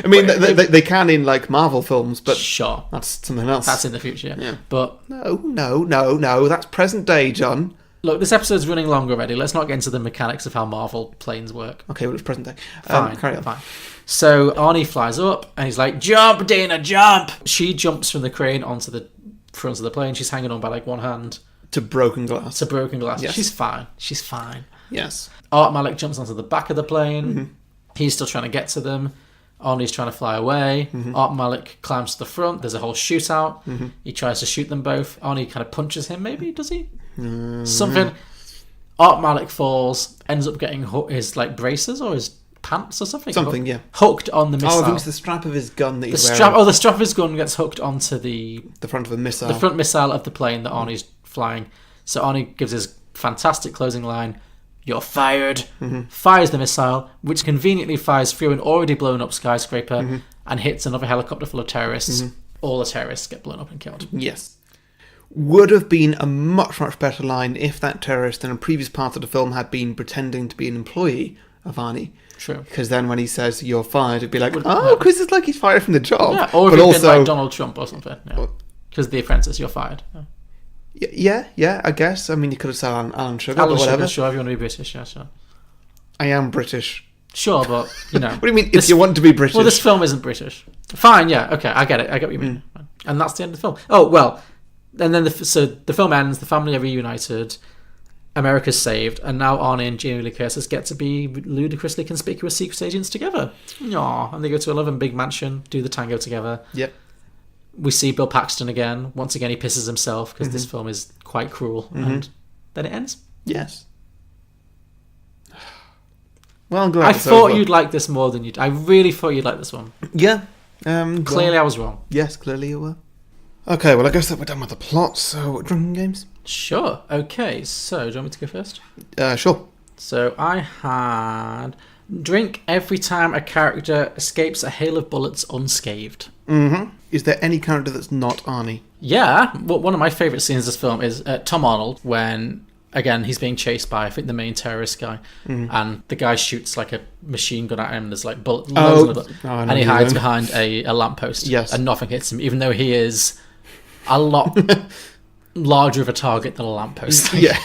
A: I mean, they can in, like, Marvel films, but
B: sure,
A: that's something else.
B: That's in the future.
A: Yeah.
B: But
A: no, that's present day, John.
B: Look, this episode's running long already. Let's not get into the mechanics of how Marvel planes work.
A: Okay, well, it's present day.
B: Fine,
A: Carry on.
B: Fine. So Arnie flies up and he's like, "Jump, Dana, jump!" She jumps from the crane onto the front of the plane. She's hanging on by like one hand.
A: To broken glass.
B: It's a broken glass.
A: Yes.
B: She's fine. She's fine.
A: Yes.
B: Art Malik jumps onto the back of the plane.
A: Mm-hmm.
B: He's still trying to get to them. Arnie's trying to fly away.
A: Mm-hmm.
B: Art Malik climbs to the front. There's a whole shootout. He tries to shoot them both. Arnie kind of punches him, maybe, does he? Something. Art Malik falls, ends up getting his like braces or his pants or something.
A: Something, yeah.
B: Hooked on the missile.
A: Oh, I think it's the strap of his gun that he's wearing.
B: The strap of his gun gets hooked onto the
A: front of a missile.
B: The front missile of the plane that Arnie's flying. So Arnie gives his fantastic closing line, "You're fired," fires the missile, which conveniently fires through an already blown up skyscraper and hits another helicopter full of terrorists. All the terrorists get blown up and killed.
A: Yes. Would have been a much, much better line if that terrorist in a previous part of the film had been pretending to be an employee of Arnie.
B: True.
A: Because then when he says, "You're fired," it'd be like, oh, because it's like he's fired from the job.
B: Yeah, or if
A: but
B: he'd been like Donald Trump or something. Because The Apprentice, you're fired.
A: Yeah, I guess. I mean, you could have said Alan Sugar,
B: Alan
A: but whatever.
B: Sugar, sure, if you want to be British, yeah, sure.
A: I am British.
B: Sure, but, you know.
A: What do you mean, if you want to be British?
B: Well, this film isn't British. Fine, yeah, okay, I get it. I get what you mean. And that's the end of the film. Oh, well, and then the film ends, the family are reunited, America's saved, and now Arnie and Jamie Lee Curtis get to be ludicrously conspicuous secret agents together. Aww, and they go to a loving big mansion, do the tango together.
A: Yep.
B: We see Bill Paxton again. Once again, he pisses himself because this film is quite cruel. And then it ends.
A: Yes. Well, I'm glad
B: I
A: it's
B: thought
A: over.
B: you'd like this more than I really thought you'd like this one.
A: Yeah.
B: Clearly, I was wrong.
A: Yes, clearly you were. Okay, well, I guess that we're done with the plot, so drinking games?
B: Sure. Okay, so do you want me to go first?
A: Sure.
B: So I had drink every time a character escapes a hail of bullets unscathed.
A: Is there any character that's not Arnie?
B: Yeah. Well, one of my favourite scenes of this film is Tom Arnold when, again, he's being chased by, I think, the main terrorist guy, and the guy shoots like a machine gun at him. There's like loads of bullets, and he hides behind a lamppost.
A: Yes.
B: And nothing hits him, even though he is a lot larger of a target than a lamppost.
A: Yeah.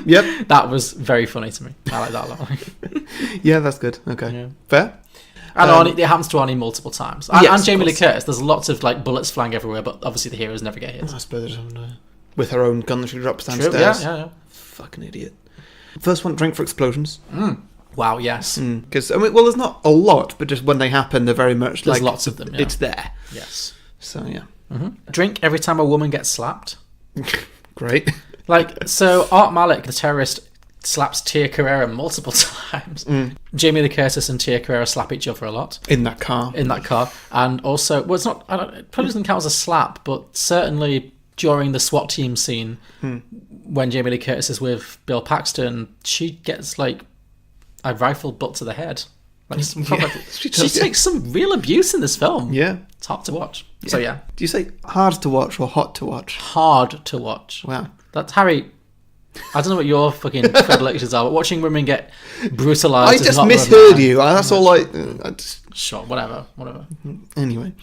A: Yep.
B: That was very funny to me. I like that a lot.
A: Yeah, that's good. Okay.
B: Yeah.
A: Fair.
B: And Arnie, it happens to Arnie multiple times. And,
A: Yes,
B: and Jamie
A: of
B: Lee
A: course.
B: Curtis. There's lots of like bullets flying everywhere, but obviously the heroes never get hit.
A: I suppose with her own gun that she drops
B: True,
A: downstairs.
B: yeah.
A: Fucking idiot. First one, drink for explosions.
B: Wow, yes.
A: Because, I mean, well, there's not a lot, but just when they happen, they're very much
B: There's
A: like...
B: lots of them, yeah.
A: It's there.
B: Yes.
A: So, yeah.
B: Drink every time a woman gets slapped.
A: Great.
B: Like, so Art Malik, the terrorist, slaps Tia Carrera multiple times. Jamie Lee Curtis and Tia Carrera slap each other a lot.
A: In that car.
B: And also, well, it's not, it probably doesn't count as a slap, but certainly during the SWAT team scene, when Jamie Lee Curtis is with Bill Paxton, she gets like a rifle butt to the head. Like, she takes some real abuse in this film.
A: Yeah.
B: It's hard to watch. Yeah. So yeah.
A: Do you say hard to watch or hot to watch?
B: Hard to watch.
A: Wow.
B: That's Harry. I don't know what your fucking predilections are, but watching women get brutalised.
A: I
B: is
A: just
B: not
A: misheard
B: one.
A: you. That's all I just...
B: Sure, whatever.
A: Anyway.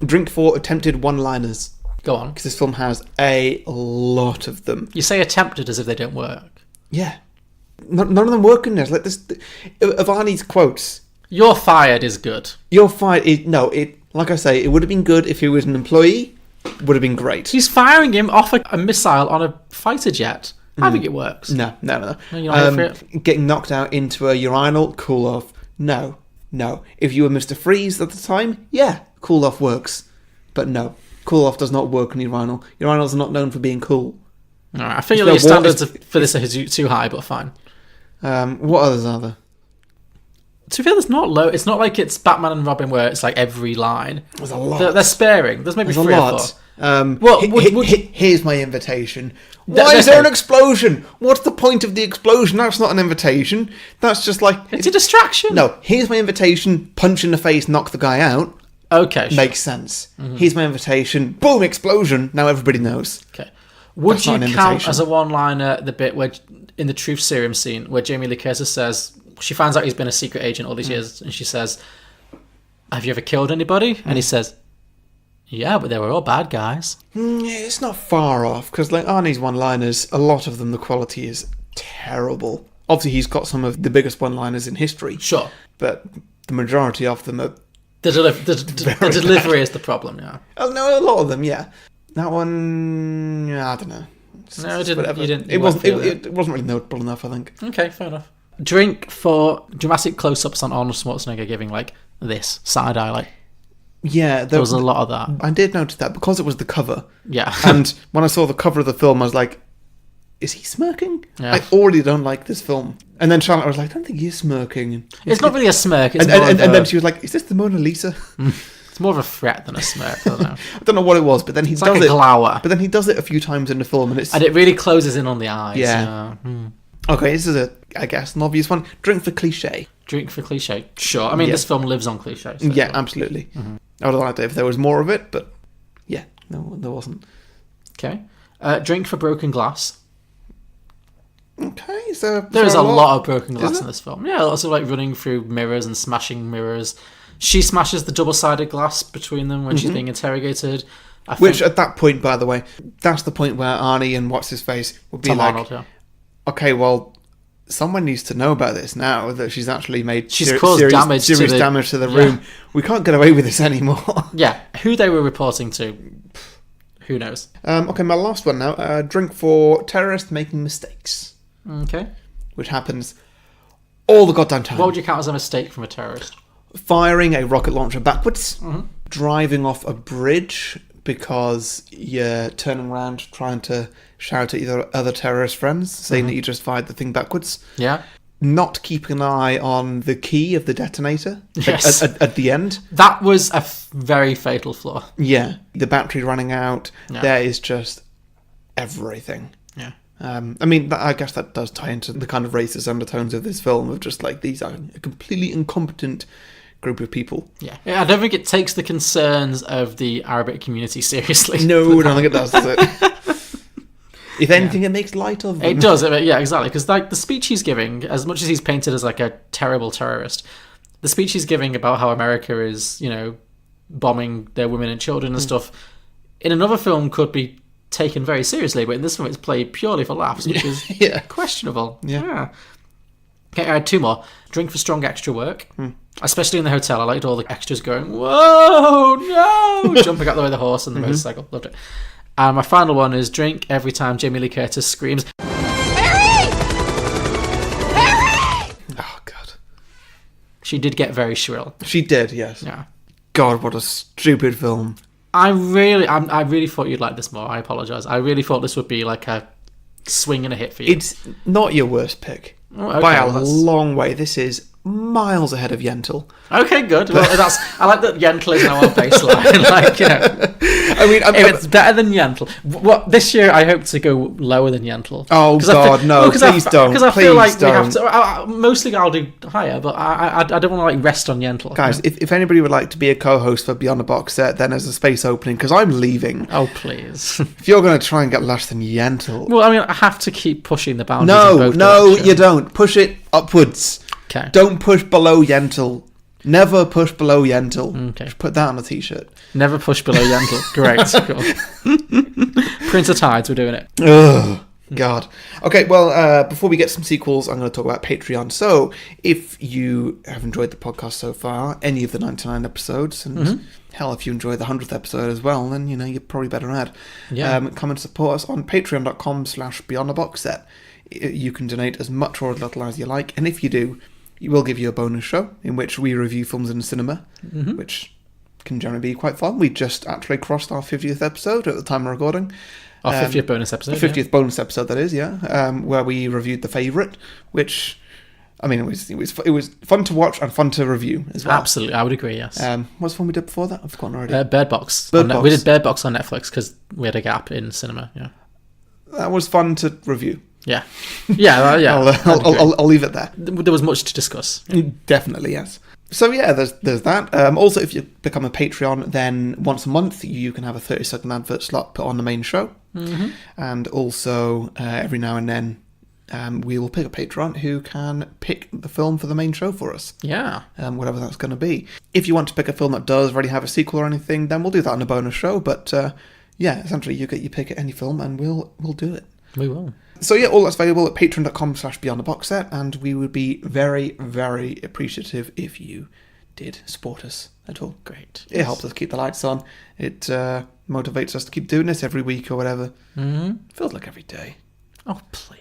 A: Drink for attempted one-liners.
B: Go on.
A: Because this film has a lot of them.
B: You say attempted as if they don't work.
A: Yeah. None of them work in there. Like this, of Arnie's quotes.
B: You're fired is good.
A: You're fired. Like I say, it would have been good if he was an employee. Would have been great.
B: He's firing him off a missile on a fighter jet. I think it works.
A: No.
B: No, you're not here for it?
A: Getting knocked out into a urinal, cool off. No. If you were Mr. Freeze at the time, yeah, cool off works. But no, cool off does not work in urinal. Urinals are not known for being cool.
B: All right, I feel your standards for this are too high, but fine.
A: What others are there?
B: To be fair, there's not low. It's not like it's Batman and Robin where it's like every line.
A: There's a lot.
B: They're sparing. There's maybe
A: There's
B: three
A: a
B: or
A: lot.
B: four.
A: Here's my invitation. Why is there an explosion? What's the point of the explosion? That's not an invitation. That's just like...
B: It's a distraction.
A: No, here's my invitation. Punch in the face, knock the guy out.
B: Okay, sure.
A: Makes sense. Here's my invitation. Boom, explosion. Now everybody knows.
B: Okay. Would
A: That's
B: you
A: not an
B: count
A: invitation.
B: as a one-liner the bit where, in the truth serum scene, where Jamie Lee Curtis says, she finds out he's been a secret agent all these years, and she says, have you ever killed anybody? And he says, yeah, but they were all bad guys.
A: It's not far off, because like Arnie's one-liners, a lot of them, the quality is terrible. Obviously, he's got some of the biggest one-liners in history.
B: Sure.
A: But the majority of them are...
B: The delivery is the problem, yeah.
A: Oh, no, a lot of them, yeah. That one... Yeah, I don't know.
B: No, you didn't.
A: It wasn't really notable enough, I think.
B: Okay, fair enough. Drink for dramatic close-ups on Arnold Schwarzenegger giving, like, this side-eye, like...
A: Yeah,
B: there was a lot of that.
A: I did notice that because it was the cover.
B: Yeah.
A: And when I saw the cover of the film, I was like, is he smirking?
B: Yeah.
A: I already don't like this film. And then Charlotte was like, I don't think he's smirking.
B: It's not really a smirk. It's
A: and then she was like, is this the Mona Lisa?
B: It's more of a threat than a smirk. I don't know.
A: I don't know what it was, but then he does
B: like a glower.
A: But then he does it a few times in the film, and
B: it really closes in on the eyes.
A: Yeah. Okay, this is I guess, an obvious one. Drink for cliche.
B: Drink for cliche. Sure. I mean, this film lives on cliche. So
A: yeah, absolutely. Mm-hmm. I would have liked it if there was more of it, but yeah, no, there wasn't.
B: Okay. Drink for broken glass.
A: Okay, so
B: there's a lot of broken glass in this film. Yeah, lots of like running through mirrors and smashing mirrors. She smashes the double-sided glass between them when she's being interrogated.
A: Which, at that point, by the way, that's the point where Arnie and what's-his-face would be
B: Tom
A: like,
B: Arnold, yeah.
A: Okay, well, someone needs to know about this now, that she's actually made
B: caused damage
A: to the room. We can't get away with this anymore.
B: Yeah, who they were reporting to, who knows?
A: Okay, my last one now. Drink for terrorists making mistakes.
B: Okay.
A: Which happens all the goddamn time.
B: What would you count as a mistake from a terrorist?
A: Firing a rocket launcher backwards. Driving off a bridge because you're turning around trying to shout at your other terrorist friends, saying that you just fired the thing backwards.
B: Yeah.
A: Not keeping an eye on the key of the detonator
B: yes.
A: at the end.
B: That was a very fatal flaw.
A: Yeah. The battery running out.
B: Yeah.
A: There is just everything.
B: Yeah.
A: I mean, I guess that does tie into the kind of racist undertones of this film, of just like, these are a completely incompetent group of people.
B: Yeah. I don't think it takes the concerns of the Arabic community seriously.
A: No, I don't think it does it? If anything, it makes light of them.
B: It does, yeah, exactly. Because like the speech he's giving, as much as he's painted as like a terrible terrorist, the speech he's giving about how America is, bombing their women and children and stuff, in another film could be taken very seriously, but in this film it's played purely for laughs, which is questionable.
A: Yeah.
B: Okay, I had two more. Drink for strong extra work. Especially in the hotel. I liked all the extras going, whoa, no! Jumping out the way of the horse and the motorcycle. Loved it. And my final one is drink every time Jamie Lee Curtis screams,
G: Harry! Harry!
A: Oh, God.
B: She did get very shrill.
A: She did, yes.
B: Yeah.
A: God, what a stupid film.
B: I really thought you'd like this more. I apologise. I really thought this would be like a swing and a hit for you.
A: It's not your worst pick.
B: Oh, okay,
A: by a long way. This is miles ahead of Yentl.
B: Okay, good. Well, I like that Yentl is now our baseline.
A: I mean,
B: if it's better than Yentl, what this year I hope to go lower than Yentl.
A: Oh God, no! Please don't.
B: Because I feel like we have to. Mostly, I'll do higher, but I don't want to like rest on Yentl.
A: Guys, if anybody would like to be a co-host for Beyond the Box Set, then there's a space opening because I'm leaving.
B: Oh please!
A: If you're going to try and get less than Yentl,
B: well, I mean, I have to keep pushing the boundaries.
A: No, you don't. Push it upwards.
B: Okay.
A: Don't push below Yentl. Never push below Yentl.
B: Okay.
A: Just put that on a t-shirt.
B: Never push below Yentl. Great. Cool. Prince of Tides, we're doing it.
A: Ugh. God. Okay, well, before we get some sequels, I'm going to talk about Patreon. So, if you have enjoyed the podcast so far, any of the 99 episodes, and hell, if you enjoyed the 100th episode as well, then, you're probably better at.
B: Yeah.
A: Come and support us on patreon.com/beyondtheboxset. You can donate as much or as little as you like, and if you do, we will give you a bonus show in which we review films in the cinema, which can generally be quite fun. We just actually crossed our 50th episode at the time of recording.
B: Our 50th bonus episode.
A: 50th bonus episode, that is, where we reviewed The Favourite, which, I mean, it was fun to watch and fun to review as well.
B: Absolutely, I would agree, yes.
A: What's the one we did before that? I've forgotten already.
B: Bird Box.
A: Bird Box.
B: We did Bird Box on Netflix because we had a gap in cinema, yeah.
A: That was fun to review.
B: Yeah. Yeah.
A: I'll leave it there.
B: There was much to discuss.
A: Definitely, yes. So yeah, there's that. Also, if you become a Patreon, then once a month you can have a 30-second advert slot put on the main show. And also, every now and then, we will pick a patron who can pick the film for the main show for us.
B: Yeah.
A: Whatever that's going to be. If you want to pick a film that does already have a sequel or anything, then we'll do that in a bonus show. But yeah, essentially you get your pick at any film and we'll do it.
B: We will.
A: So yeah, all that's available at patreon.com/beyondtheboxset, and we would be very, very appreciative if you did support us at all.
B: Great.
A: It helps us keep the lights on. It motivates us to keep doing this every week or whatever. Feels like every day.
B: Oh, please.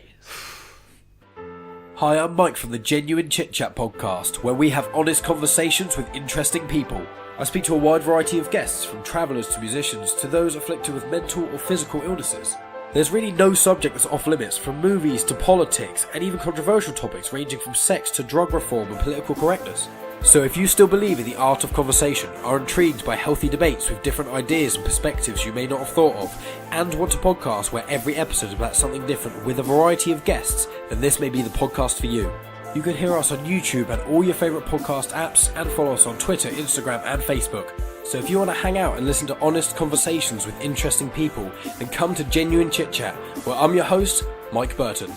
H: Hi, I'm Mike from the Genuine Chit Chat podcast, where we have honest conversations with interesting people. I speak to a wide variety of guests, from travellers to musicians to those afflicted with mental or physical illnesses. There's really no subject that's off limits, from movies to politics and even controversial topics ranging from sex to drug reform and political correctness. So if you still believe in the art of conversation, are intrigued by healthy debates with different ideas and perspectives you may not have thought of, and want a podcast where every episode is about something different with a variety of guests, then this may be the podcast for you. You can hear us on YouTube and all your favourite podcast apps, and follow us on Twitter, Instagram and Facebook. So if you want to hang out and listen to honest conversations with interesting people, then come to Genuine Chit Chat, where I'm your host, Mike Burton.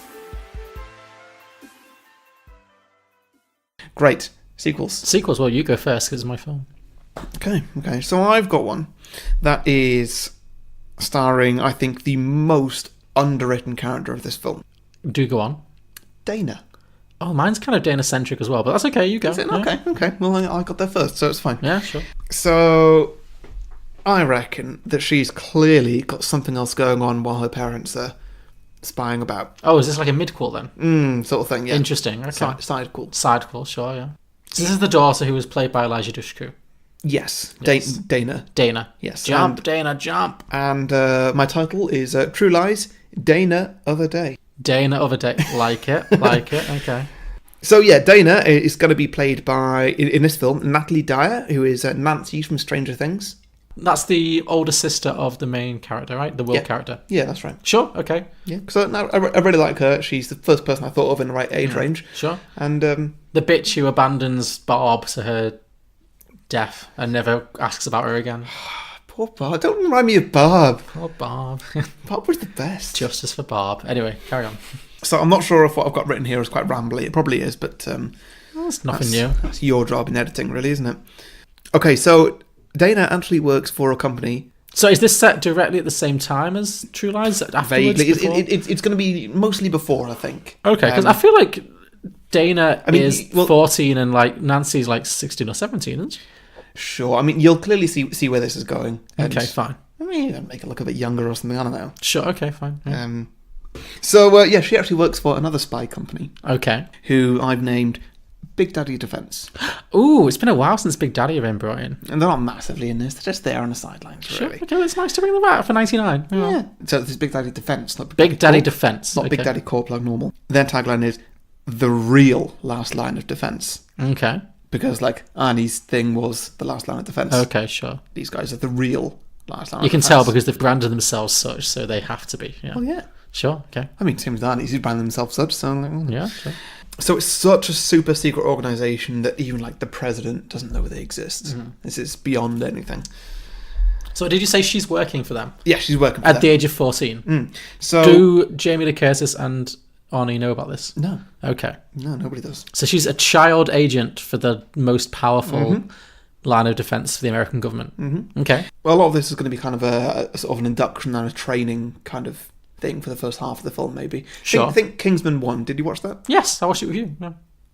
A: Great. Sequels.
B: Sequels, well, you go first because it's my film.
A: Okay. So I've got one that is starring, I think, the most underwritten character of this film.
B: Do go on.
A: Dana.
B: Oh, mine's kind of Dana-centric as well, but that's okay, you go.
A: Is it?
B: Yeah.
A: Okay. Well, I got there first, so it's fine.
B: Yeah, sure.
A: So I reckon that she's clearly got something else going on while her parents are spying about.
B: Oh, is this like a mid-quel then?
A: Sort of thing, yeah.
B: Interesting, okay.
A: Side call.
B: Side-quel, sure, yeah. So this is the daughter who was played by Elijah Dushku.
A: Yes.
B: Yes.
A: Dana.
B: Yes.
A: Jump,
B: Dana, jump.
A: And my title is True Lies, Dana-nother Day.
B: Dana-nother Day. Like it, okay.
A: So yeah, Dana is going to be played by, in this film, Natalie Dyer, who is Nancy from Stranger Things.
B: That's the older sister of the main character, right? The Will character.
A: Yeah, that's right.
B: Sure, okay.
A: Yeah, so I really like her. She's the first person I thought of in the right age range.
B: Sure.
A: And
B: the bitch who abandons Barb to her death and never asks about her again.
A: Poor Barb. Don't remind me of Barb.
B: Poor Barb.
A: Barb was the best.
B: Justice for Barb. Anyway, carry on.
A: So I'm not sure if what I've got written here is quite rambly. It probably is, but
B: That's nothing new.
A: That's your job in editing, really, isn't it? Okay, so Dana actually works for a company.
B: So is this set directly at the same time as True Lies? Afterwards?
A: Vaguely.
B: Before?
A: It's going to be mostly before, I think.
B: Okay, because I feel like Dana is
A: well,
B: 14 and like Nancy's like 16 or 17, isn't she?
A: Sure. I mean, you'll clearly see where this is going. And,
B: Okay, fine.
A: I mean, make it look a bit younger or something. I don't know.
B: Sure, okay, fine. Yeah.
A: So yeah, she actually works for another spy company
B: Okay.
A: who I've named Big Daddy Defense.
B: Ooh, it's been a while since Big Daddy have been brought in.
A: And they're not massively in this. They're just there on the sidelines,
B: Sure,
A: really.
B: okay, well, it's nice to bring them back for 99.
A: Yeah. So this is Big Daddy Defense, not
B: Big Daddy
A: Corp,
B: Defense.
A: not Big
B: okay.
A: Daddy Corp like normal. Their tagline is the real last line of defense.
B: Okay.
A: Because like Arnie's thing was the last line of defense.
B: Okay, sure.
A: These guys are the real last line
B: You
A: of
B: can
A: defense.
B: tell because they've branded themselves such, so they have to be. Yeah.
A: Well, yeah.
B: Sure, okay.
A: I mean, same as Arnie's. He's branded himself such, so... Like, well.
B: Yeah, sure.
A: So it's such a super secret organisation that even like the president doesn't know they exist.
B: Mm-hmm.
A: This is beyond anything.
B: So did you say she's working for them?
A: Yeah, she's working for
B: At
A: them.
B: the age of 14?
A: So
B: Do Jamie Lee Curtis and Arnie know about this?
A: No.
B: Okay.
A: No, nobody does.
B: So she's a child agent for the most powerful line of defence for the American government. Mm-hmm. Okay.
A: Well, a lot of this is going to be kind of a sort of an induction and a training kind of thing for the first half of the film, maybe.
B: Sure.
A: Think Kingsman 1. Did you watch that?
B: Yes, I watched it with you. Yeah.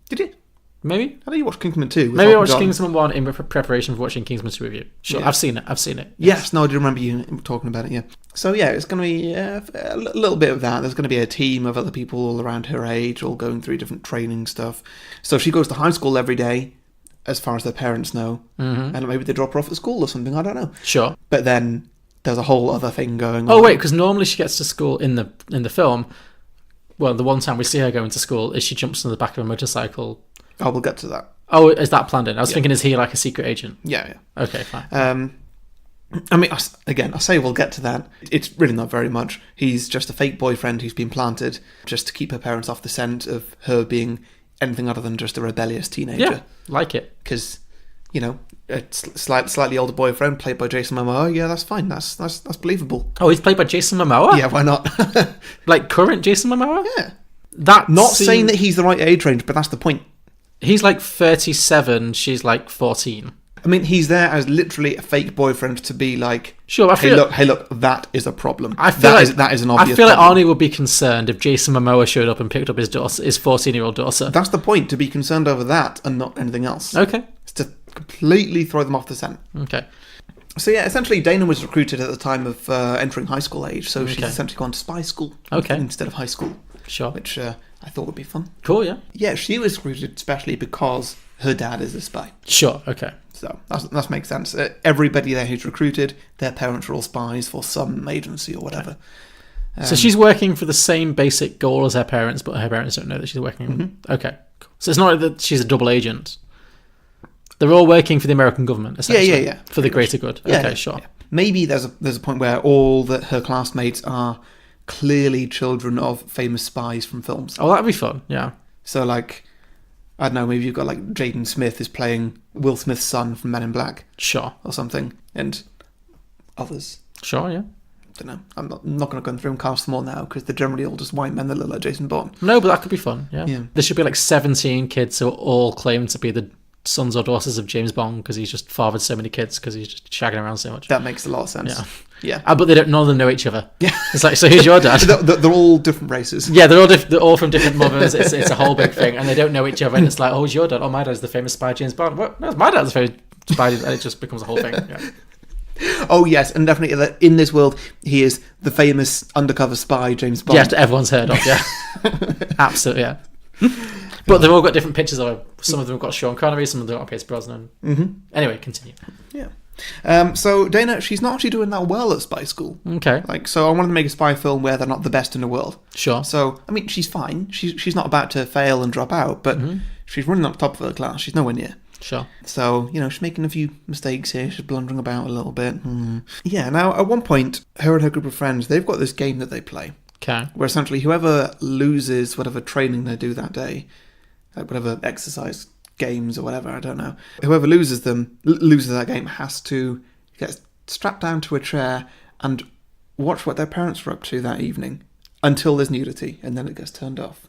A: Did you?
B: Maybe.
A: How did you watch Kingsman 2?
B: Maybe I watched Kingsman 1 in preparation for watching Kingsman 2 with you. Sure,
A: Yeah.
B: I've seen it.
A: Yes, no, I do remember you talking about it, yeah. So, yeah, it's going to be a little bit of that. There's going to be a team of other people all around her age, all going through different training stuff. So she goes to high school every day, as far as their parents know. Mm-hmm. And maybe they drop her off at school or something, I don't know.
B: Sure.
A: But then there's a whole other thing going on.
B: Oh, wait, because normally she gets to school in the film. Well, the one time we see her going to school is she jumps on the back of a motorcycle.
A: Oh, we'll get to that.
B: Oh, is that planned in? I was thinking, is he like a secret agent?
A: Yeah.
B: Okay, fine.
A: I mean, I say we'll get to that. It's really not very much. He's just a fake boyfriend who's been planted just to keep her parents off the scent of her being anything other than just a rebellious teenager.
B: Yeah, like it.
A: Because, you know, a slightly older boyfriend played by Jason Momoa. Yeah, that's fine. That's believable.
B: Oh, he's played by Jason Momoa?
A: Yeah, why not?
B: Like current Jason Momoa?
A: Yeah.
B: That
A: Not saying that he's the right age range, but that's the point.
B: He's like 37, she's like 14.
A: I mean, he's there as literally a fake boyfriend to be like,
B: Sure, I feel
A: hey, look, that is a problem.
B: I feel
A: that is an obvious
B: I feel like
A: problem.
B: Arnie would be concerned if Jason Momoa showed up and picked up his 14-year-old daughter.
A: That's the point, to be concerned over that and not anything else.
B: Okay.
A: It's to completely throw them off the scent.
B: Okay.
A: So yeah, essentially Dana was recruited at the time of entering high school age, so she's
B: Okay.
A: essentially gone to spy school instead of high school.
B: Sure.
A: Which I thought would be fun.
B: Cool, yeah.
A: Yeah, she was recruited especially because her dad is a spy.
B: Sure, okay.
A: So that makes sense. Everybody there who's recruited, their parents are all spies for some agency or whatever.
B: So she's working for the same basic goal as her parents, but her parents don't know that she's working.
A: Mm-hmm.
B: Okay, cool. So it's not that she's a double agent. They're all working for the American government, essentially.
A: Yeah.
B: For the greater good.
A: Yeah,
B: Okay,
A: yeah,
B: sure.
A: yeah. Maybe there's a point where all her classmates are clearly children of famous spies from films.
B: Oh, that'd be fun, yeah.
A: So like, I don't know, maybe you've got like Jaden Smith is playing Will Smith's son from Men in Black.
B: Sure.
A: Or something. And others.
B: Sure, yeah.
A: I don't know. I'm not going to go through and cast them all now because they're generally all just white men that look like Jason Bourne.
B: No, but that could be fun, yeah.
A: Yeah.
B: There should be like 17 kids who are all claiming to be the sons or daughters of James Bond because he's just fathered so many kids because he's just shagging around so much.
A: That makes a lot of sense. Yeah.
B: But none of them know each other.
A: Yeah.
B: It's like, so who's your dad?
A: They're all different races.
B: Yeah, they're all from different mothers. It's a whole big thing, and they don't know each other. And it's like, oh, who's your dad? Oh, my dad's the famous spy James Bond. What? No, my dad's the famous spy, and it just becomes a whole thing. Yeah.
A: Oh yes, and definitely that in this world he is the famous undercover spy James Bond.
B: Yes, everyone's heard of. Yeah, absolutely. Yeah. But they've all got different pictures of him. Some of them have got Sean Connery, some of them have got Pierce Brosnan. Mm-hmm. Anyway, continue.
A: Yeah. So Dana, she's not actually doing that well at spy school.
B: Okay.
A: So I wanted to make a spy film where they're not the best in the world.
B: Sure.
A: So I mean, she's fine. She's not about to fail and drop out, but she's running up top of her class. She's nowhere near.
B: Sure.
A: So, she's making a few mistakes here. She's blundering about a little bit. Yeah, now, at one point, her and her group of friends, they've got this game that they play.
B: Okay.
A: Where essentially whoever loses whatever training they do that day, like whatever exercise games or whatever, I don't know. Whoever loses that game has to get strapped down to a chair and watch what their parents were up to that evening until there's nudity, and then it gets turned off.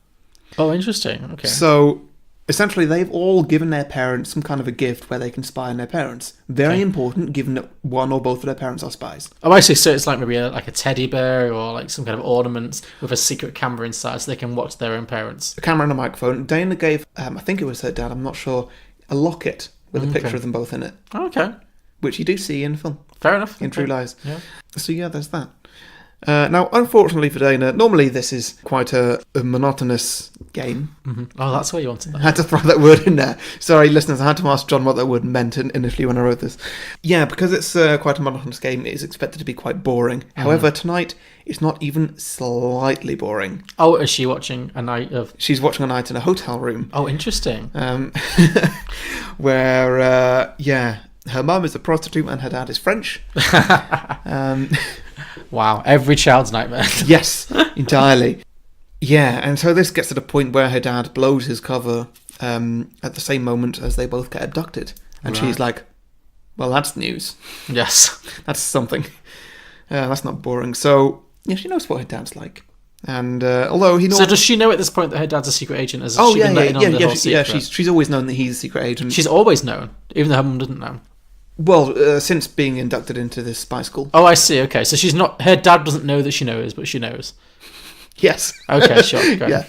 B: Oh, interesting. Okay.
A: So essentially, they've all given their parents some kind of a gift where they can spy on their parents. Very important, given that one or both of their parents are spies.
B: Oh, I see. So it's like maybe like a teddy bear or like some kind of ornament with a secret camera inside so they can watch their own parents.
A: A camera and a microphone. Dana gave, I think it was her dad, I'm not sure, a locket with a picture of them both in it.
B: Okay.
A: Which you do see in the film.
B: Fair enough.
A: In True Lies.
B: Yeah.
A: So yeah, there's that. Now, unfortunately for Dana, normally this is quite a monotonous game.
B: Mm-hmm. Oh, that's where you wanted that.
A: I had to throw that word in there. Sorry, listeners, I had to ask John what that word meant initially when I wrote this. Yeah, because it's quite a monotonous game, it is expected to be quite boring. However, tonight, it's not even slightly boring.
B: Oh, is she watching a night of...
A: She's watching a night in a hotel room.
B: Oh, interesting.
A: Where, her mum is a prostitute and her dad is French.
B: Wow, every child's nightmare.
A: Yes, entirely. Yeah, and so this gets to the point where her dad blows his cover at the same moment as they both get abducted. And she's like, well, that's news.
B: Yes.
A: That's something. That's not boring. So, yeah, she knows what her dad's like. And although he knows...
B: So does she know at this point that her dad's a secret agent? Has
A: Oh,
B: she
A: yeah,
B: been letting on the whole secret?
A: she's always known that he's a secret agent.
B: She's always known, even though her mum didn't know.
A: Well, since being inducted into this spy school.
B: Oh, I see. Okay, so she's not... Her dad doesn't know that she knows, but she knows.
A: Yes.
B: Okay, sure. Great.
A: Yeah.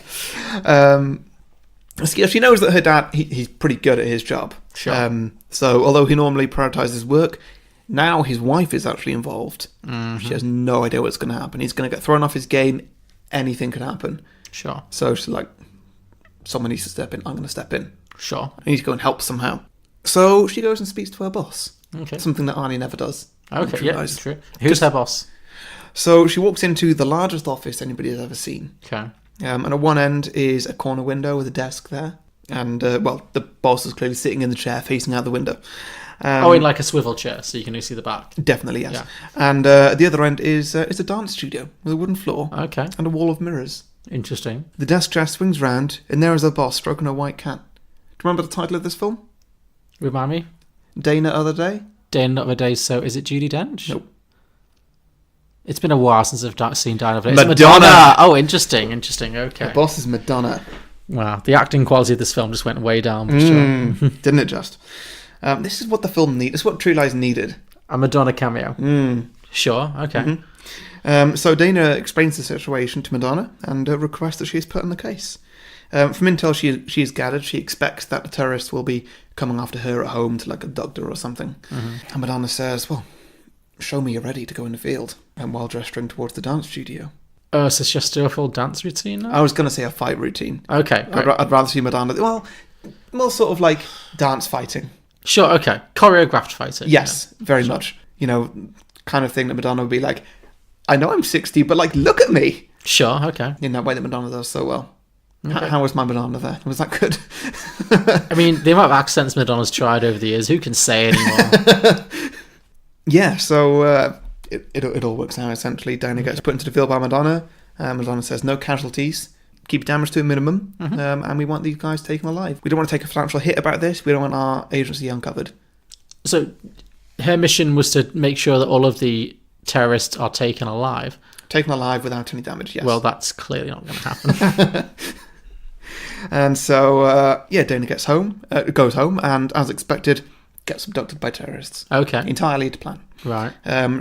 A: She knows that her dad, he's pretty good at his job.
B: Sure.
A: So, although he normally prioritises work, now his wife is actually involved. Mm-hmm. She has no idea what's going to happen. He's going to get thrown off his game. Anything could happen.
B: Sure.
A: So she's like, someone needs to step in. I'm going to step in.
B: Sure.
A: I need to go and help somehow. So she goes and speaks to her boss.
B: Okay.
A: Something that Arnie never does.
B: Okay, yeah, that's true. Who's her boss?
A: So she walks into the largest office anybody has ever seen.
B: Okay.
A: And at one end is a corner window with a desk there. And, the boss is clearly sitting in the chair facing out the window.
B: In like a swivel chair, so you can only see the back.
A: Definitely, yes.
B: Yeah.
A: And at the other end is a dance studio with a wooden floor.
B: Okay.
A: And a wall of mirrors.
B: Interesting.
A: The desk chair swings round, and there is a boss stroking a white cat. Do you remember the title of this film?
B: Remind me?
A: Dana-nother Day?
B: Dana-nother Day, so is it Judi Dench?
A: Nope.
B: It's been a while since I've seen Dana-nother Day.
A: Madonna!
B: Oh, interesting, okay.
A: The boss is Madonna.
B: Wow, the acting quality of this film just went way down. For sure.
A: Didn't it just? This is what the film needed. This is what True Lies needed.
B: A Madonna cameo. Sure, okay.
A: So Dana explains the situation to Madonna and requests that she is put on the case. From intel she is gathered, she expects that the terrorists will be coming after her at home to abduct her or something. And Madonna says, well, show me you're ready to go in the field, and while gesturing towards the dance studio.
B: Oh, so it's just do a full dance routine now?
A: I was going to say a fight routine.
B: Okay, great.
A: I'd rather see Madonna, well, more sort of like dance fighting.
B: Sure, okay. Choreographed fighting.
A: Yes, very much. Kind of thing that Madonna would be like, I know I'm 60, but look at me.
B: Sure, okay.
A: In that way that Madonna does so well. Okay. How was my Madonna there? Was that good?
B: I mean, the amount of accents Madonna's tried over the years, who can say anymore?
A: Yeah, so it all works out, essentially. Dana gets put into the field by Madonna. Madonna says no casualties, keep damage to a minimum, and we want these guys taken alive. We don't want to take a financial hit about this. We don't want our agency uncovered.
B: So her mission was to make sure that all of the terrorists are taken alive.
A: Taken alive without any damage, yes.
B: Well, that's clearly not going to happen.
A: And so, Dana goes home, and as expected, gets abducted by terrorists.
B: Okay.
A: Entirely to plan.
B: Right.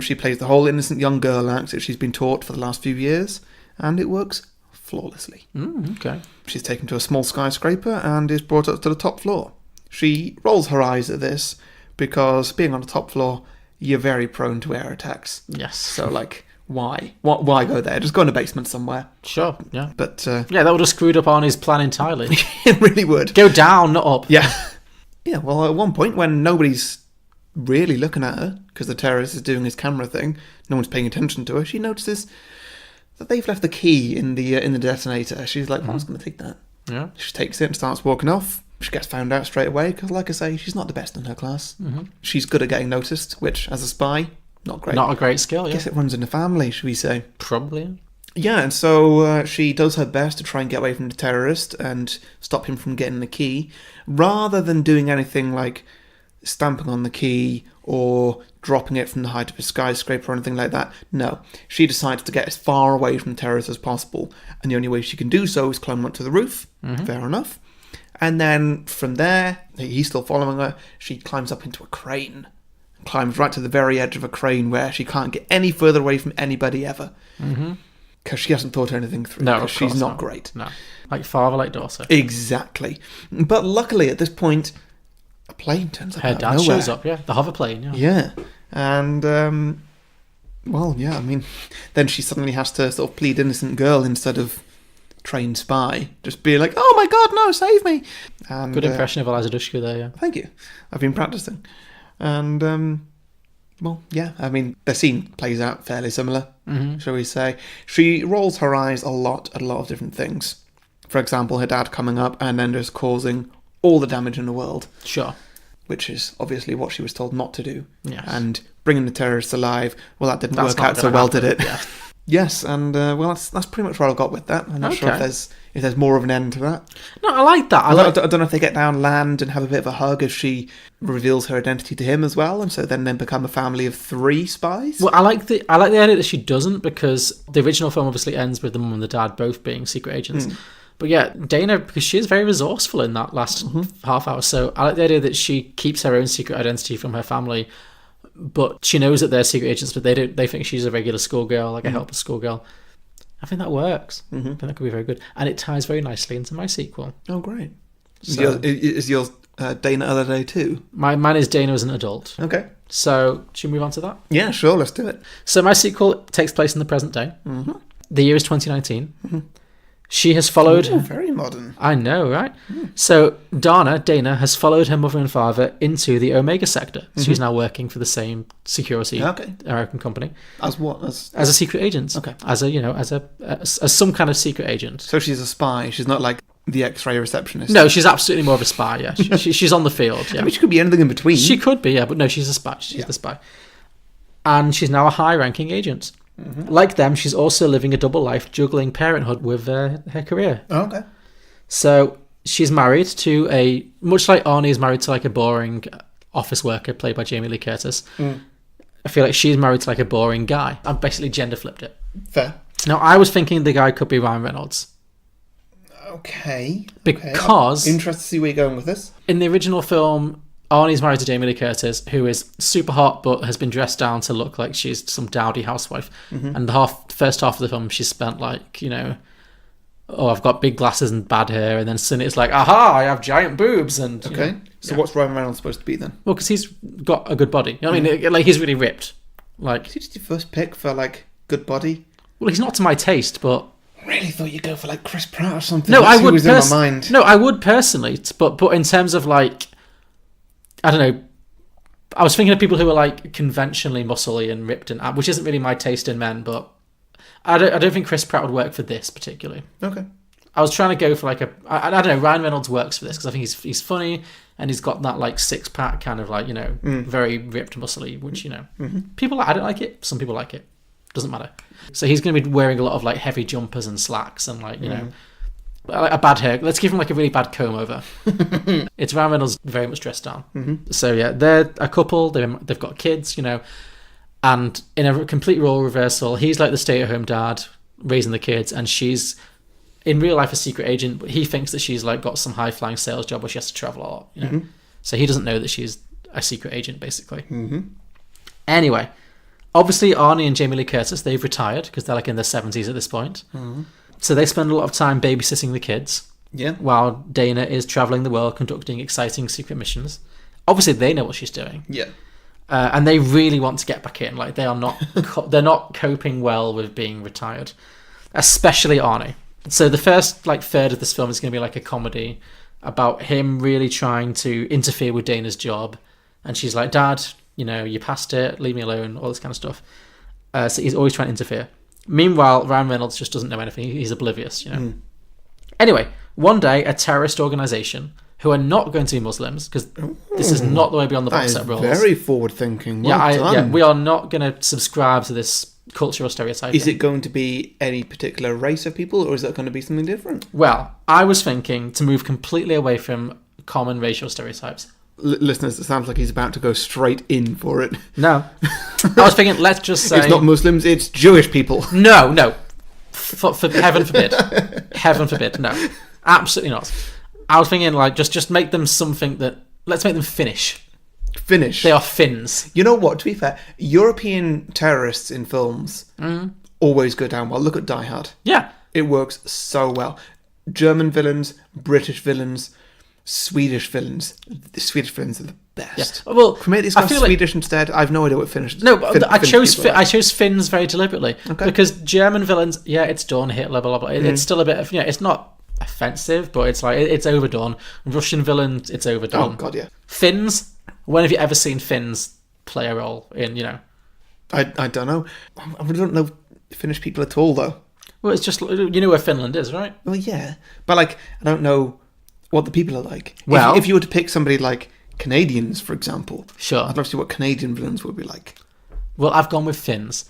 A: She plays the whole innocent young girl act that she's been taught for the last few years, and it works flawlessly.
B: Okay.
A: She's taken to a small skyscraper and is brought up to the top floor. She rolls her eyes at this because being on the top floor, you're very prone to air attacks.
B: Yes.
A: So, why? Why go there? Just go in a basement somewhere.
B: Sure, yeah.
A: But,
B: that would have screwed up Arnie's plan entirely.
A: It really would.
B: Go down, not up.
A: Yeah. Yeah, well, at one point when nobody's really looking at her, because the terrorist is doing his camera thing, no one's paying attention to her, she notices that they've left the key in the detonator. She's like, I was going to take that.
B: Yeah.
A: She takes it and starts walking off. She gets found out straight away, because like I say, she's not the best in her class. She's good at getting noticed, which, as a spy, not great.
B: Not a great skill,
A: I
B: yeah.
A: guess it runs in the family, should we say.
B: Probably.
A: Yeah, and so she does her best to try and get away from the terrorist and stop him from getting the key, rather than doing anything like stamping on the key or dropping it from the height of a skyscraper or anything like that. No, she decides to get as far away from the terrorist as possible, and the only way she can do so is climb up to the roof. Fair enough. And then from there, he's still following her, she climbs up into a crane. Climbs right to the very edge of a crane where she can't get any further away from anybody ever. Because she hasn't thought anything through.
B: No,
A: because she's not great.
B: No. Like father, like daughter.
A: Exactly. But luckily, at this point, a plane turns up
B: Her
A: out
B: dad
A: of nowhere.
B: shows up, yeah. The hover plane, yeah.
A: Yeah. And, then she suddenly has to sort of plead innocent girl instead of trained spy. Just be like, oh my god, no, save me. And,
B: Good impression of Eliza Dushku there, yeah.
A: Thank you. I've been practicing. And, the scene plays out fairly similar, shall we say. She rolls her eyes a lot at a lot of different things. For example, her dad coming up and then just causing all the damage in the world.
B: Sure.
A: Which is obviously what she was told not to do.
B: Yes.
A: And bringing the terrorists alive, well, that didn't
B: That's
A: work
B: not
A: out so
B: gonna
A: well,
B: happen,
A: did it?
B: yeah.
A: Yes, and that's pretty much what I've got with that. I'm not sure
B: Okay.
A: if there's more of an end to that.
B: No, I like that.
A: I don't know if they get down land and have a bit of a hug as she reveals her identity to him as well, and so then they become a family of 3 spies.
B: Well, I like the idea that she doesn't, because the original film obviously ends with the mum and the dad both being secret agents. But yeah, Dana, because she is very resourceful in that last half hour, so I like the idea that she keeps her own secret identity from her family, but she knows that they're secret agents, but they think she's a regular schoolgirl, like a helpless schoolgirl. I think that works. I think that could be very good. And it ties very nicely into my sequel.
A: Oh, great.
B: So-
A: Is yours Dana-nother Day too?
B: Mine is Dana as an adult.
A: Okay.
B: So, should we move on to that?
A: Yeah, sure, let's do it.
B: So my sequel takes place in the present day. The year is 2019. She has followed...
A: Ooh, very modern.
B: I know, right? So Dana has followed her mother and father into the Omega sector. She's now working for the same security American company.
A: As what?
B: As a secret agent.
A: Okay.
B: As some kind of secret agent.
A: So she's a spy. She's not like the X-ray receptionist.
B: No, she's absolutely more of a spy, yeah. She's on the field, yeah.
A: I mean, she could be anything in between.
B: She could be, yeah, but no, she's a spy. She's the spy. And she's now a high-ranking agent. Like them, she's also living a double life, juggling parenthood with her career.
A: Oh, okay.
B: So she's married to much like Arnie is married to like a boring office worker played by Jamie Lee Curtis. I feel like she's married to like a boring guy. I've basically gender flipped it.
A: Fair.
B: Now, I was thinking the guy could be Ryan Reynolds.
A: Okay.
B: Because...
A: I'm interested to see where you're going with this.
B: In the original film, Arnie's married to Jamie Lee Curtis, who is super hot but has been dressed down to look like she's some dowdy housewife. And the first half of the film, she's spent like, oh, I've got big glasses and bad hair, and then suddenly it's like, aha, I have giant boobs. And
A: So what's Ryan Reynolds supposed to be then?
B: well, because he's got a good body. You know what I mean? Like, he's really ripped. Like,
A: Is he just your first pick for like good body?
B: well, he's not to my taste, but
A: I really thought you'd go for like Chris Pratt or something.
B: no,
A: That's
B: I
A: who
B: would.
A: was in my mind.
B: No, I would personally, but in terms of like, I don't know. I was thinking of people who are like conventionally muscly and ripped, and which isn't really my taste in men. But I don't think Chris Pratt would work for this particularly.
A: Okay.
B: I was trying to go for like I don't know. Ryan Reynolds works for this because I think he's funny and he's got that like six pack kind of like very ripped muscly, which people like. I don't like it. Some people like it. Doesn't matter. So he's going to be wearing a lot of like heavy jumpers and slacks and like like a bad hair. Let's give him like a really bad comb over. It's Ryan Reynolds very much dressed down. So yeah, they're a couple. They've got kids, and in a complete role reversal, he's like the stay-at-home dad raising the kids, and she's in real life a secret agent. But he thinks that she's like got some high-flying sales job where she has to travel a lot. So he doesn't know that she's a secret agent, basically. Anyway, obviously Arnie and Jamie Lee Curtis, they've retired because they're like in their 70s at this point. So they spend a lot of time babysitting the kids.
A: Yeah.
B: While Dana is traveling the world conducting exciting secret missions. Obviously they know what she's doing.
A: Yeah.
B: And they really want to get back in. Like, they are not they're not coping well with being retired, especially Arnie. So the first like third of this film is going to be like a comedy about him really trying to interfere with Dana's job, and she's like, Dad, you passed it, leave me alone, all this kind of stuff. So he's always trying to interfere. Meanwhile, Ryan Reynolds just doesn't know anything. He's oblivious, Anyway, one day, a terrorist organisation, who are not going to be Muslims, because this is not the way beyond the box set rules.
A: Very forward thinking. Well done.
B: We are not going to subscribe to this cultural stereotyping.
A: Is it going to be any particular race of people, or is it going to be something different?
B: Well, I was thinking to move completely away from common racial stereotypes.
A: Listeners, it sounds like he's about to go straight in for it.
B: No. I was thinking, let's just say...
A: It's not Muslims, it's Jewish people.
B: No. For heaven forbid. Heaven forbid, no. Absolutely not. I was thinking, like, just make them something that... Let's make them Finnish.
A: Finnish?
B: They are Finns.
A: You know what, to be fair, European terrorists in films always go down well. Look at Die Hard.
B: Yeah.
A: It works so well. German villains, British villains... Swedish villains. The Swedish villains are the best.
B: Yeah. Well,
A: can we make these guys Swedish instead? I have no idea what Finnish.
B: No, but I chose Finns very deliberately because German villains. Yeah, it's done. Hitler, blah blah blah. It's still a bit of it's not offensive, but it's like it's overdone. Russian villains, it's overdone.
A: Oh god, yeah.
B: Finns. When have you ever seen Finns play a role in?
A: I don't know. I don't know Finnish people at all though.
B: Well, it's just where Finland is, right?
A: Well, yeah, but like I don't know what the people are like.
B: Well,
A: if you were to pick somebody like Canadians, for example,
B: sure,
A: I'd love to see what Canadian villains would be like.
B: Well, I've gone with Finns.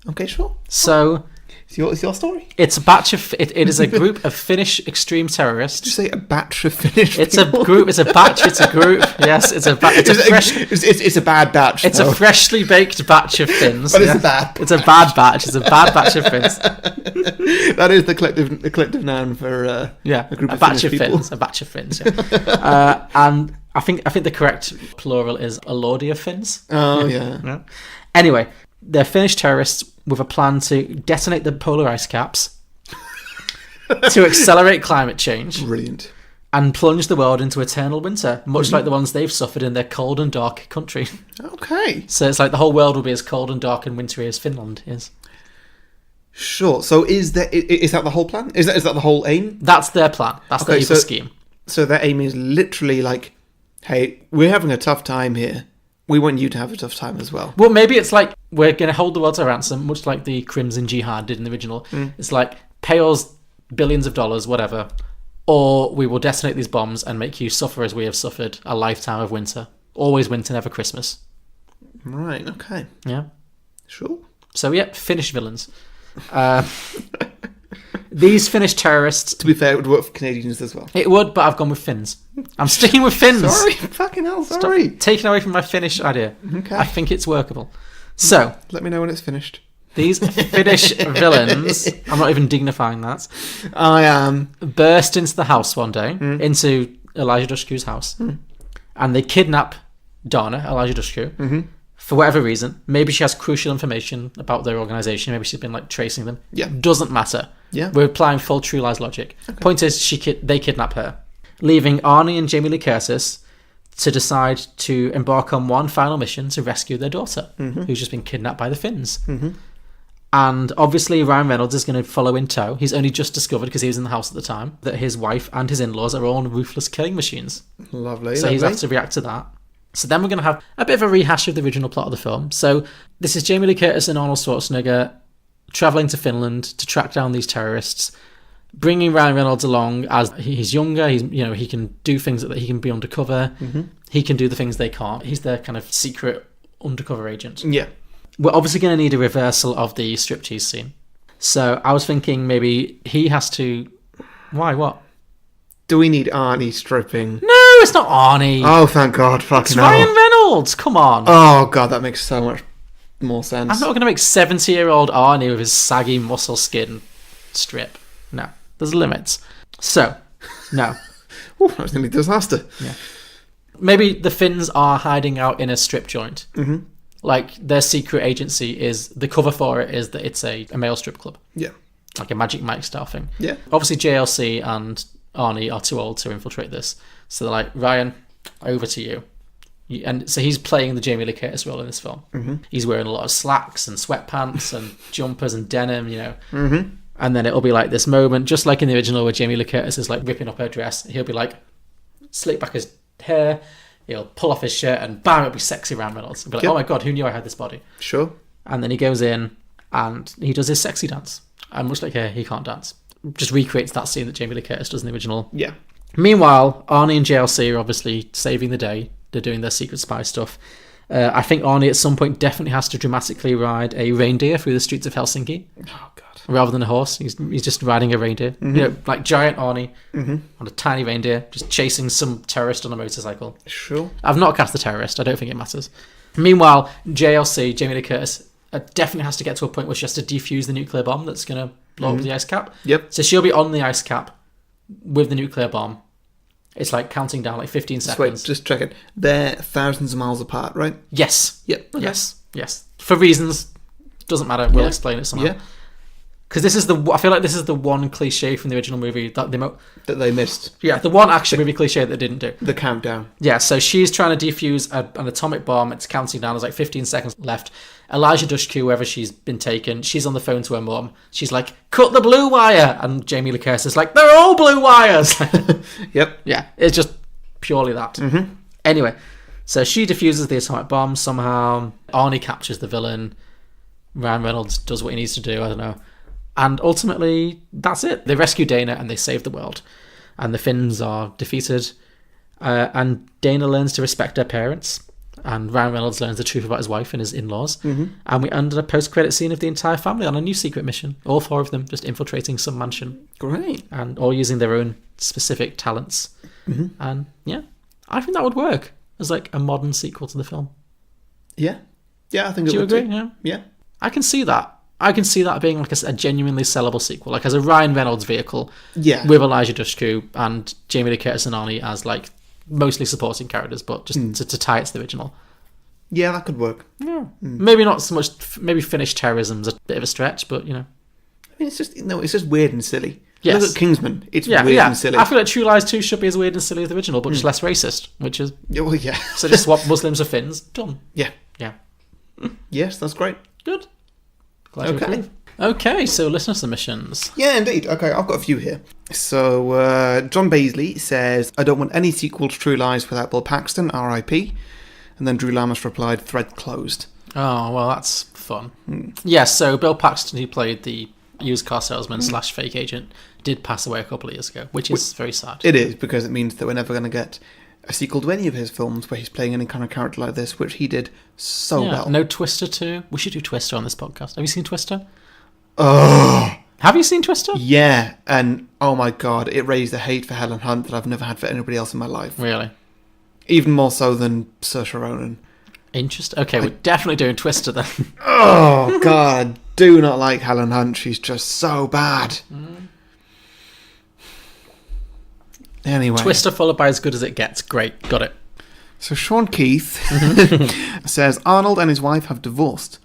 A: Okay, sure.
B: So,
A: it's your story.
B: It's a batch of. It is a group of Finnish extreme terrorists.
A: Did you say a batch of Finnish?
B: It's
A: people?
B: a group. It's a batch. It's a group. Yes, it's a batch.
A: It's a bad batch.
B: It's a freshly baked batch of Finns.
A: But it's a bad.
B: It's a bad batch. It's a bad batch of Finns.
A: That is the collective noun for a group of
B: batch of
A: Finnish people.
B: Finns. A batch of Finns. Yeah. And I think the correct plural is a lordy of Finns.
A: Oh yeah.
B: Anyway, they're Finnish terrorists with a plan to detonate the polar ice caps to accelerate climate change.
A: Brilliant.
B: And plunge the world into eternal winter, much like the ones they've suffered in their cold and dark country.
A: Okay.
B: So it's like the whole world will be as cold and dark and wintry as Finland is.
A: Sure. So is that the whole plan? Is that the whole aim?
B: That's their plan. That's their evil scheme.
A: So their aim is literally like, hey, we're having a tough time here. We want you to have a tough time as well.
B: Well, maybe it's like we're going to hold the world to ransom, much like the Crimson Jihad did in the original. It's like, pay us billions of dollars, whatever, or we will detonate these bombs and make you suffer as we have suffered a lifetime of winter. Always winter, never Christmas.
A: Right, okay.
B: Yeah.
A: Sure.
B: So, yeah, Finnish villains. These Finnish terrorists...
A: To be fair, it would work for Canadians as well.
B: It would, but I've gone with Finns. I'm sticking with Finns.
A: Sorry, fucking hell, sorry.
B: Stop taking away from my Finnish idea.
A: Okay.
B: I think it's workable. So...
A: Let me know when it's finished.
B: These Finnish villains, I'm not even dignifying that,
A: I am.
B: Burst into the house one day, into Elijah Dushku's house, and they kidnap Dana, Elijah Dushku, for whatever reason. Maybe she has crucial information about their organisation. Maybe she's been like tracing them.
A: Yeah.
B: Doesn't matter.
A: Yeah.
B: We're applying full True Lies logic. Point is, they kidnap her, leaving Arnie and Jamie Lee Curtis to decide to embark on one final mission to rescue their daughter, who's just been kidnapped by the Finns. And obviously Ryan Reynolds is going to follow in tow. He's only just discovered, because he was in the house at the time, that his wife and his in-laws are all ruthless killing machines.
A: Lovely.
B: So he's have to react to that. So then we're going to have a bit of a rehash of the original plot of the film. So this is Jamie Lee Curtis and Arnold Schwarzenegger travelling to Finland to track down these terrorists, bringing Ryan Reynolds along as he's younger. He can do things that he can be undercover. He can do the things they can't. He's their kind of secret undercover agent.
A: Yeah.
B: We're obviously going to need a reversal of the striptease scene. So I was thinking maybe he has to... Why? What?
A: Do we need Arnie stripping?
B: No, it's not Arnie.
A: Oh, thank God.
B: It's
A: Fucking
B: Ryan
A: hell.
B: Reynolds. Come on.
A: Oh, God, that makes so much more sense.
B: I'm not going to make 70-year-old Arnie with his saggy muscle skin strip. No, there's limits. So, no.
A: Oh, that was nearly a disaster.
B: Yeah. Maybe the Finns are hiding out in a strip joint. Like, their secret agency is... The cover for it is that it's a male strip club.
A: Yeah.
B: Like a Magic Mike style thing.
A: Yeah.
B: Obviously, JLC and Arnie are too old to infiltrate this. So they're like, Ryan, over to you. And so he's playing the Jamie Lee Curtis role in this film. He's wearing a lot of slacks and sweatpants and jumpers and denim, And then it'll be like this moment, just like in the original where Jamie Lee Curtis is like ripping up her dress. He'll be like, slick back his hair, he'll pull off his shirt, and bam, it'll be sexy Ryan Reynolds. He'll be like, oh my God, who knew I had this body?
A: Sure.
B: And then he goes in and he does his sexy dance. And much like her, he can't dance. Just recreates that scene that Jamie Lee Curtis does in the original.
A: Yeah.
B: Meanwhile, Arnie and JLC are obviously saving the day. They're doing their secret spy stuff. I think Arnie at some point definitely has to dramatically ride a reindeer through the streets of Helsinki.
A: Oh, God.
B: Rather than a horse. He's just riding a reindeer. Like giant Arnie on a tiny reindeer, just chasing some terrorist on a motorcycle.
A: Sure.
B: I've not cast the terrorist. I don't think it matters. Meanwhile, JLC, Jamie Lee Curtis, definitely has to get to a point where she has to defuse the nuclear bomb that's going to blow up the ice cap.
A: Yep.
B: So she'll be on the ice cap with the nuclear bomb. It's like counting down like 15 seconds.
A: Wait, just check it. They're thousands of miles apart, right?
B: Yes.
A: Yep. Okay.
B: Yes. For reasons, doesn't matter. We'll explain it somehow.
A: Yeah.
B: Because I feel like this is the one cliche from the original movie that
A: they missed.
B: Yeah, the one action movie cliche that they didn't do.
A: The countdown.
B: Yeah, so she's trying to defuse an atomic bomb. It's counting down. There's like 15 seconds left. Elijah Dushku, wherever she's been taken, she's on the phone to her mum. She's like, cut the blue wire. And Jamie Lee Curtis is like, they're all blue wires.
A: Yep.
B: Yeah, it's just purely that. Anyway, so she defuses the atomic bomb somehow. Arnie captures the villain. Ryan Reynolds does what he needs to do. I don't know. And ultimately, that's it. They rescue Dana and they save the world. And the Finns are defeated. And Dana learns to respect her parents. And Ryan Reynolds learns the truth about his wife and his in-laws. And we end a post-credit scene of the entire family on a new secret mission. All four of them just infiltrating some mansion.
A: Great.
B: And all using their own specific talents. And yeah, I think that would work as like a modern sequel to the film.
A: Yeah. Yeah, I think
B: Do
A: it
B: you
A: would
B: agree?
A: too.
B: Yeah.
A: Yeah.
B: I can see that. I can see that being like a genuinely sellable sequel, like as a Ryan Reynolds vehicle,
A: Yeah.
B: with Elijah Dushku and Jamie Lee Curtis and Arnie as like mostly supporting characters, but just to tie it to the original.
A: Yeah, that could work.
B: Yeah, maybe not so much. Maybe Finnish terrorism's a bit of a stretch, but you know,
A: I mean, it's just weird and silly.
B: Yes.
A: Look at Kingsman. It's
B: yeah,
A: weird
B: yeah.
A: and silly.
B: I feel like True Lies 2 should be as weird and silly as the original, but just less racist, which is
A: Yeah, well, yeah.
B: so just swap Muslims for Finns. Done.
A: Yeah.
B: Yeah,
A: Yes, that's great.
B: good. Glad you
A: Okay.
B: approve. Okay, so listener submissions.
A: Yeah, indeed. Okay, I've got a few here. So, John Baisley says, I don't want any sequel to True Lies without Bill Paxton, R.I.P. And then Drew Lamas replied, thread closed.
B: Oh, well, that's fun. Yes, so Bill Paxton, who played the used car salesman / fake agent, did pass away a couple of years ago, which is very sad.
A: It is, because it means that we're never going to get a sequel to any of his films where he's playing any kind of character like this, which he did so
B: Yeah,
A: well.
B: no Twister 2. We should do Twister on this podcast. Have you seen Twister?
A: Oh,
B: Have you seen Twister?
A: yeah. And, oh my God, it raised a hate for Helen Hunt that I've never had for anybody else in my life.
B: Really?
A: Even more so than Saoirse Ronan.
B: Interesting. Okay, we're definitely doing Twister then.
A: Oh, God, I do not like Helen Hunt. She's just so bad. Anyway.
B: Twister followed by As Good As It Gets. Great, got it.
A: So Sean Keith says Arnold and his wife have divorced,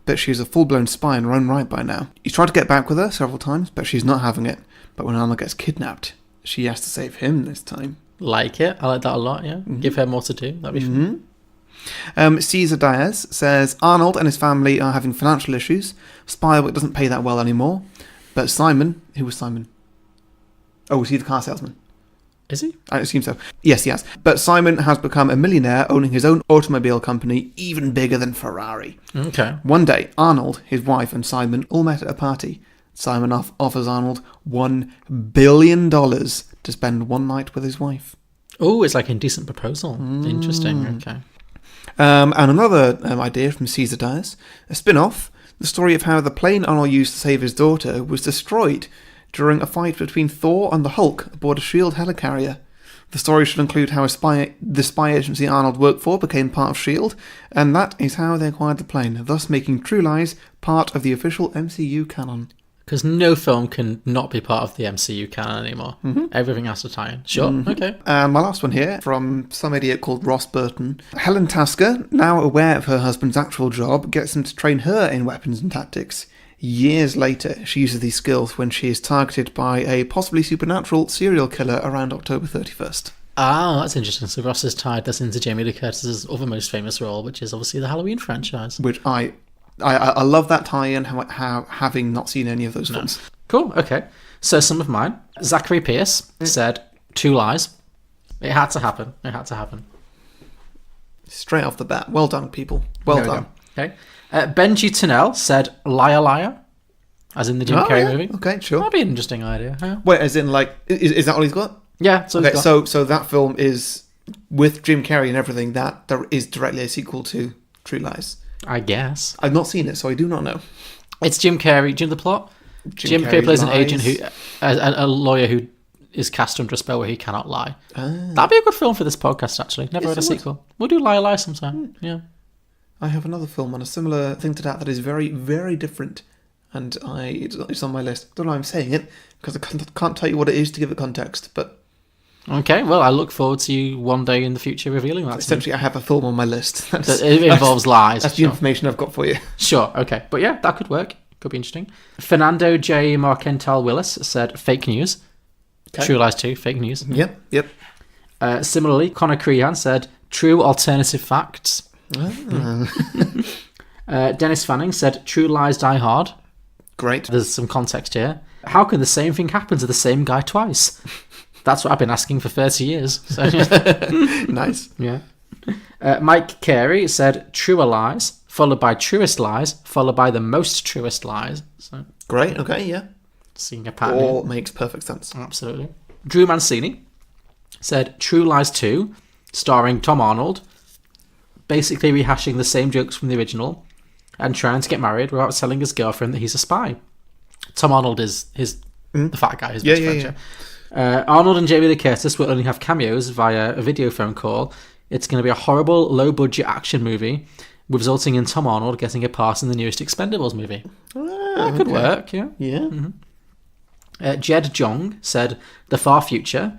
A: but she's a full-blown spy in her own right by now. He's tried to get back with her several times, but she's not having it. But when Arnold gets kidnapped, she has to save him this time.
B: Like it. I like that a lot, yeah. Give her more to do. That'd be fun.
A: Caesar Diaz says Arnold and his family are having financial issues. Spywork doesn't pay that well anymore. But Simon... Who was Simon? Oh, was he the car salesman?
B: Is he?
A: I assume so. Yes, he has. But Simon has become a millionaire, owning his own automobile company, even bigger than Ferrari.
B: Okay.
A: One day, Arnold, his wife, and Simon all met at a party. Simon offers Arnold $1 billion to spend one night with his wife.
B: Oh, it's like an indecent proposal. Interesting. Okay.
A: And another idea from Caesar Diaz, a spin-off, the story of how the plane Arnold used to save his daughter was destroyed during a fight between Thor and the Hulk aboard a S.H.I.E.L.D. helicarrier. The story should include how the spy agency Arnold worked for became part of S.H.I.E.L.D., and that is how they acquired the plane, thus making True Lies part of the official MCU canon.
B: Because no film can not be part of the MCU canon anymore. Everything has to tie in. Sure, okay.
A: And my last one here, from some idiot called Ross Burton. Helen Tasker, now aware of her husband's actual job, gets him to train her in weapons and tactics. Years later, she uses these skills when she is targeted by a possibly supernatural serial killer around October 31st.
B: Ah, that's interesting. So Ross has tied this into Jamie Lee Curtis's other most famous role, which is obviously the Halloween franchise.
A: Which I love that tie-in, how having not seen any of those films.
B: Cool, okay. So some of mine. Zachary Pierce said, Two Lies. It had to happen. It had to happen.
A: Straight off the bat. Well done, people. Well done.
B: Okay. Benji Tunnell said, Liar Liar, as in the Jim Carrey movie.
A: Okay, sure.
B: That'd be an interesting idea. Huh?
A: Wait, as in, like, is that all he's got?
B: Yeah. So
A: okay, so that film is, with Jim Carrey and everything, that there is directly a sequel to True Lies.
B: I guess.
A: I've not seen it, so I do not know.
B: It's Jim Carrey. Do you know the plot? Jim Carrey plays an agent who, a lawyer who is cast under a spell where he cannot lie. That'd be a good film for this podcast, actually. Never had a sequel. We'll do Liar Liar sometime. Yeah.
A: I have another film on a similar thing to that is very, very different, and it's on my list. I don't know why I'm saying it, because I can't tell you what it is to give it context, but...
B: Okay, well, I look forward to you one day in the future revealing that.
A: Essentially, I have a film on my list.
B: It involves lies.
A: That's the information I've got for you.
B: Sure, okay. But yeah, that could work. Could be interesting. Fernando J. Markental Willis said fake news. Okay. True Lies 2, fake news.
A: Yep.
B: Similarly, Connor Crehan said true alternative facts. Dennis Fanning said True Lies Die Hard.
A: Great.
B: There's some context here. How can the same thing happen to the same guy twice? That's what I've been asking for 30 years. So.
A: Nice.
B: Yeah. Mike Carey said Truer Lies, followed by Truest Lies, followed by the most truest lies. So,
A: great, okay, yeah.
B: Seeing a pattern.
A: All makes perfect sense.
B: Absolutely. Drew Mancini said True Lies 2, starring Tom Arnold, basically rehashing the same jokes from the original and trying to get married without telling his girlfriend that he's a spy. Tom Arnold is the fat guy, his best friend. Arnold and Jamie Lee Curtis will only have cameos via a video phone call. It's going to be a horrible, low-budget action movie, resulting in Tom Arnold getting a part in the newest Expendables movie. That could work, yeah.
A: Yeah.
B: Jed Jong said, The Far Future,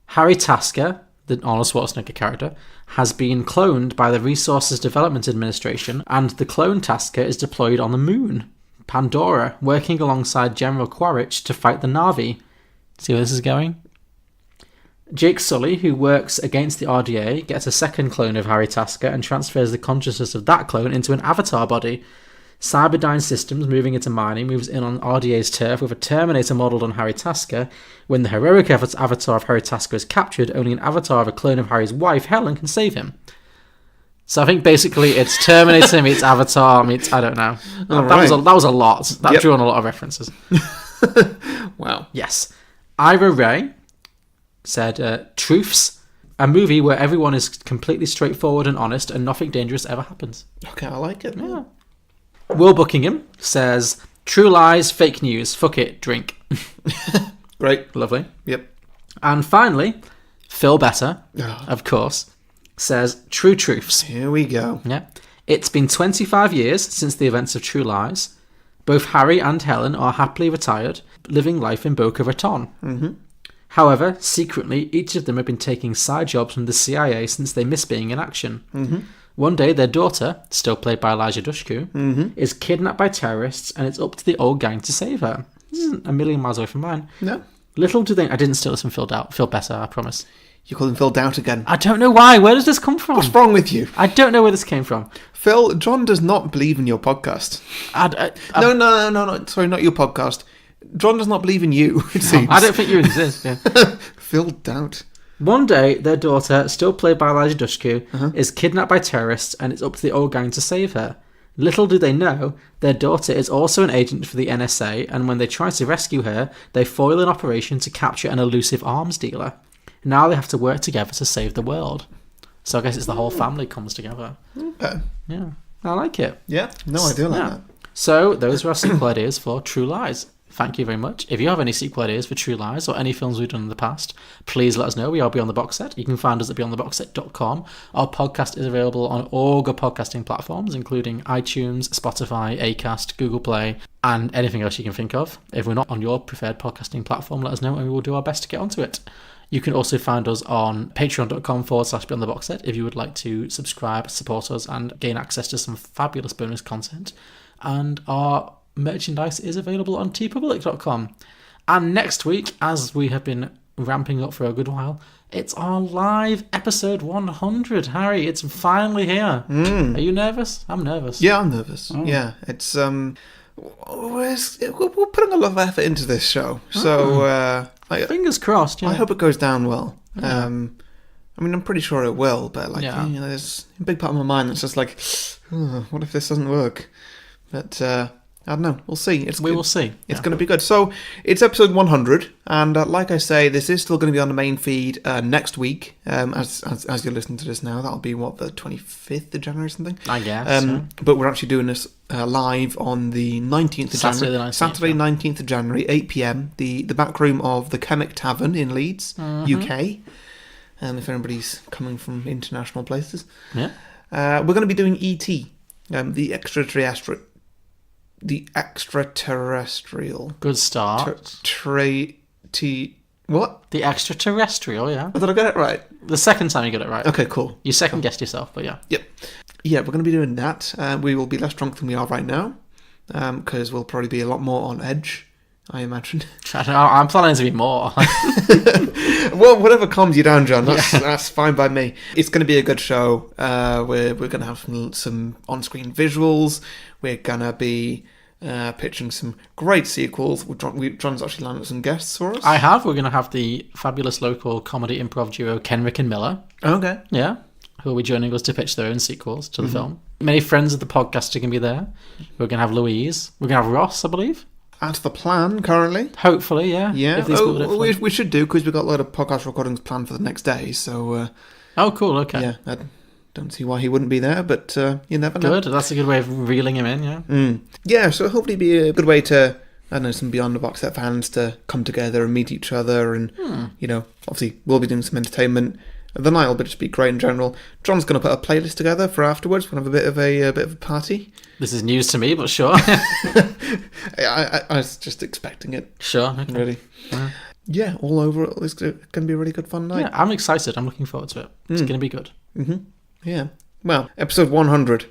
B: Harry Tasker, the Arnold Schwarzenegger character, has been cloned by the Resources Development Administration, and the clone Tasker is deployed on the moon, Pandora, working alongside General Quaritch to fight the Na'vi. See where this is going? Jake Sully, who works against the RDA, gets a second clone of Harry Tasker and transfers the consciousness of that clone into an avatar body. Cyberdyne Systems, moving into mining, moves in on RDA's turf with a Terminator modelled on Harry Tasker. When the heroic avatar of Harry Tasker is captured, only an avatar of a clone of Harry's wife, Helen, can save him. So I think basically it's Terminator meets Avatar meets, I don't know. That was a lot. That drew on a lot of references.
A: Wow.
B: Yes. Ira Ray said, Truths, a movie where everyone is completely straightforward and honest and nothing dangerous ever happens.
A: Okay, I like it.
B: Yeah. Will Buckingham says, True Lies, fake news, fuck it, drink.
A: Great.
B: Lovely.
A: Yep.
B: And finally, Phil Better, of course, says, True Truths.
A: Here we go.
B: Yeah. It's been 25 years since the events of True Lies. Both Harry and Helen are happily retired, living life in Boca Raton. However, secretly, each of them have been taking side jobs from the CIA since they miss being in action. Mm-hmm. One day, their daughter, still played by Elijah Dushku, is kidnapped by terrorists, and it's up to the old gang to save her. This isn't a million miles away from mine.
A: No.
B: Little do they... I didn't steal this from Phil Better, I promise.
A: You call him Phil Doubt again.
B: I don't know why. Where does this come from?
A: What's wrong with you?
B: I don't know where this came from.
A: Phil, John does not believe in your podcast. No. Sorry, not your podcast. John does not believe in you, it seems.
B: I don't think you exist. Yeah.
A: Phil Doubt.
B: One day, their daughter, still played by Elijah Dushku, is kidnapped by terrorists, and it's up to the old gang to save her. Little do they know, their daughter is also an agent for the NSA, and when they try to rescue her, they foil an operation to capture an elusive arms dealer. Now they have to work together to save the world. So I guess it's the whole family comes together.
A: Okay.
B: Yeah, I like it.
A: Yeah, no, I do like that.
B: So those are our sequel ideas for True Lies. Thank you very much. If you have any sequel ideas for True Lies or any films we've done in the past, please let us know. We are Beyond the Box Set. You can find us at beyondtheboxset.com. Our podcast is available on all good podcasting platforms, including iTunes, Spotify, Acast, Google Play, and anything else you can think of. If we're not on your preferred podcasting platform, let us know and we will do our best to get onto it. You can also find us on patreon.com/Beyond the Box Set if you would like to subscribe, support us, and gain access to some fabulous bonus content. And our merchandise is available on tpublic.com. And next week, as we have been ramping up for a good while, it's our live episode 100. Harry, it's finally here. Are you nervous? I'm nervous.
A: Yeah, I'm nervous. Yeah, it's we're putting a lot of effort into this show, so
B: fingers crossed. Yeah.
A: I hope it goes down well. I mean, I'm pretty sure it will, but there's a big part of my mind that's just like, what if this doesn't work? But I don't know. We'll see.
B: We will see.
A: It's going to be good. So it's episode 100, and like I say, this is still going to be on the main feed next week. As you're listening to this now, that'll be the 25th of January or something.
B: I guess.
A: But we're actually doing this live on the 19th of January. Saturday, 19th of January, 8 p.m. The back room of the Chemic Tavern in Leeds, UK. If anybody's coming from international places. Yeah. We're going to be doing E.T., the extraterrestrial.
B: Good start.
A: What?
B: The extraterrestrial, yeah.
A: Did I get it right?
B: The second time you got it right.
A: Okay, cool.
B: You second guessed yourself, but yeah.
A: Yep. Yeah, we're going to be doing that. We will be less drunk than we are right now, because we'll probably be a lot more on edge, I imagine.
B: I don't know, I'm planning to be more.
A: Well, whatever calms you down, John, that's fine by me. It's going to be a good show. We're going to have some on-screen visuals. We're going to be pitching some great sequels. John's actually landed some guests for us.
B: I have. We're going to have the fabulous local comedy improv duo Kenrick and Miller.
A: Okay.
B: Yeah. Who will be joining us to pitch their own sequels to the film. Many friends of the podcast are going to be there. We're going to have Louise. We're going to have Ross, I believe.
A: That's the plan currently.
B: Hopefully, yeah.
A: Yeah. We should do, because we've got a lot of podcast recordings planned for the next day. So.
B: Oh, cool. Okay.
A: Yeah. I don't see why he wouldn't be there, but you never know.
B: Good. That's a good way of reeling him in. Yeah.
A: Yeah. So hopefully, be a good way to, I don't know, some Beyond the Box Set fans to come together and meet each other, and obviously we'll be doing some entertainment. The night will just be great in general. John's going to put a playlist together for afterwards. We're going to have a bit of a party.
B: This is news to me, but sure.
A: I was just expecting it.
B: Sure. Okay.
A: Really. Yeah, all over. It's going to be a really good fun night.
B: Yeah, I'm excited. I'm looking forward to it. It's going to be good.
A: Yeah. Well, episode 100.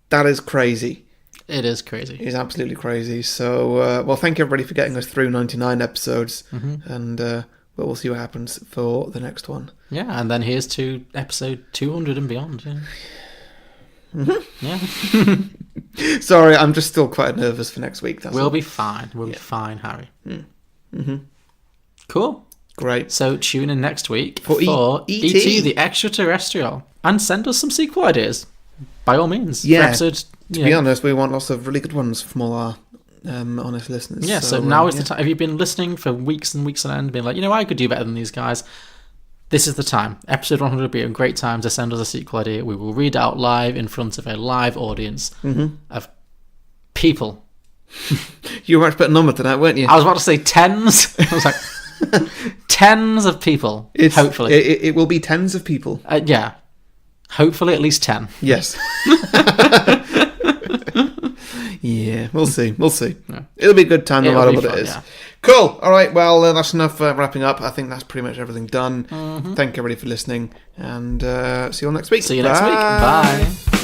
A: That is crazy.
B: It is crazy.
A: It is absolutely crazy. So, well, thank you everybody for getting us through 99 episodes. And we'll see what happens for the next one.
B: Yeah, and then here's to episode 200 and beyond. Yeah. Yeah.
A: Sorry, I'm just still quite nervous for next week.
B: We'll be fine. We'll be fine, Harry. Cool.
A: Great.
B: So tune in next week
A: for
B: E.T. the Extraterrestrial. And send us some sequel ideas, by all means.
A: Yeah. To be honest, we want lots of really good ones from all our honest listeners.
B: Yeah, so now is the time. Have you been listening for weeks and weeks on end, being like, I could do better than these guys? This is the time. Episode 100 will be a great time to send us a sequel idea. We will read out live in front of a live audience of people.
A: You were about to put a number to that, weren't you?
B: I was about to say tens. I was like, tens of people. Hopefully.
A: It will be tens of people.
B: Yeah. Hopefully at least 10.
A: Yes. Yeah, we'll see. Yeah. It'll be a good time no matter what it is. Cool. All right. Well, that's enough wrapping up. I think that's pretty much everything done. Thank everybody for listening, and see you all next week.
B: See you next week. Bye.